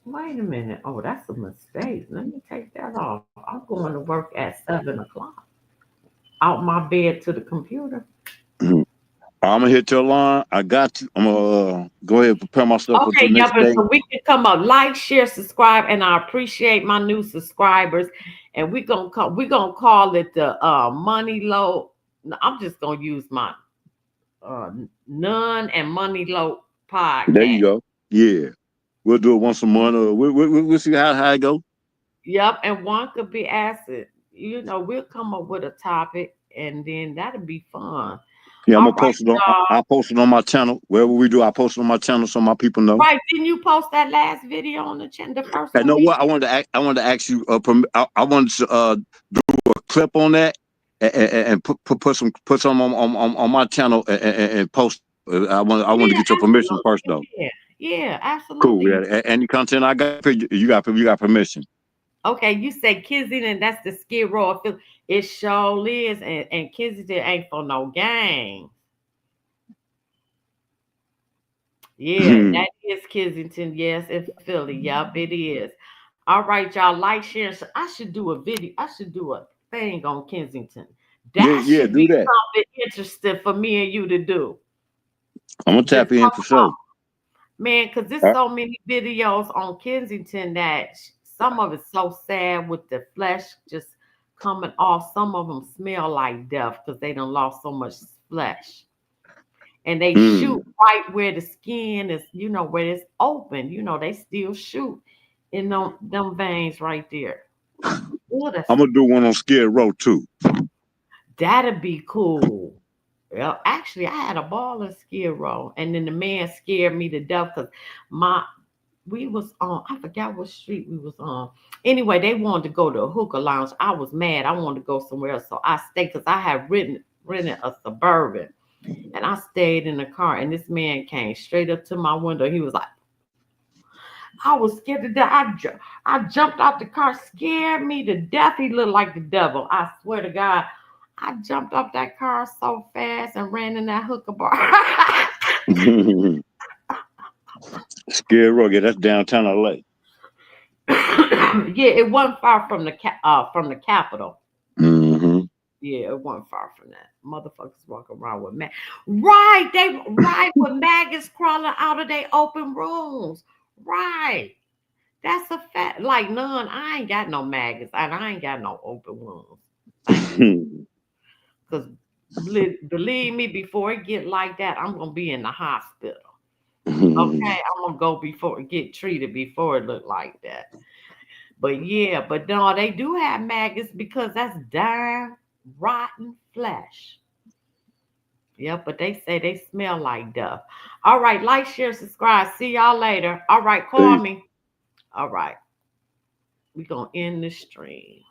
Wait a minute. Oh, that's a mistake. Let me take that off. I'm going to work at 7 o'clock. Out my bed to the computer. I'm going to hit your line. I got you. I'm going to go ahead and prepare myself for the next day. So we can come up, like, share, subscribe, and I appreciate my new subscribers. And we're gonna call it the Money Low. I'm just going to use my None and Money Low podcast. There you go. Yeah. We'll do it once a month. We'll see how it go. Yep. And one could be acid. You know, we'll come up with a topic and then that'll be fun. Yeah, I'm gonna post it on. I'll post it on my channel. Wherever we do, I post it on my channel so my people know. Right? Didn't you post that last video on the channel? The first one. I know what I wanted to ask you. I wanted to do a clip on that and put some on my channel and post. I want to get your permission first though. Yeah, absolutely. Cool. Yeah, any content I got, you got permission. Okay, you say Kensington, that's the Skid Row. It sure is, and Kensington ain't for no games. Yeah, that is Kensington. Yes, in Philly. Yup, it is. All right, y'all. Like, share. So I should do a video. I should do a thing on Kensington. That should do be that. something interesting for me and you to do. I'm gonna tap in for sure. Man, because there's so many videos on Kensington that some of it's so sad with the flesh just coming off. Some of them smell like death because they done lost so much flesh. And they shoot right where the skin is, where it's open. They still shoot in them veins right there. Ooh, I'm gonna do one on Skid Row too. That'd be cool. Well, actually, I had a ball in Skid Row, and then the man scared me to death because we was on, I forgot what street we was on. Anyway, they wanted to go to a hookah lounge. I was mad. I wanted to go somewhere else, so I stayed because I had rented a Suburban. And I stayed in the car, and this man came straight up to my window. He was like, I was scared to death. I jumped out the car, scared me to death. He looked like the devil. I swear to God, I jumped off that car so fast and ran in that hookah bar. Skid Row, yeah, that's downtown LA. Yeah, it wasn't far from the Capitol. Mm-hmm. Yeah, it wasn't far from that. Motherfuckers walking around with maggots. Right, with maggots crawling out of their open rooms. Right. That's a fact. Like none. I ain't got no maggots and I ain't got no open wounds. Because believe me, before it get like that, I'm gonna be in the hospital. Okay, I'm gonna go get treated before it look like that. But yeah, but no, they do have maggots because that's dying, rotten flesh. Yeah, but they say they smell like death. All right, like, share, subscribe. See y'all later. All right, call me. All right. We're going to end the stream.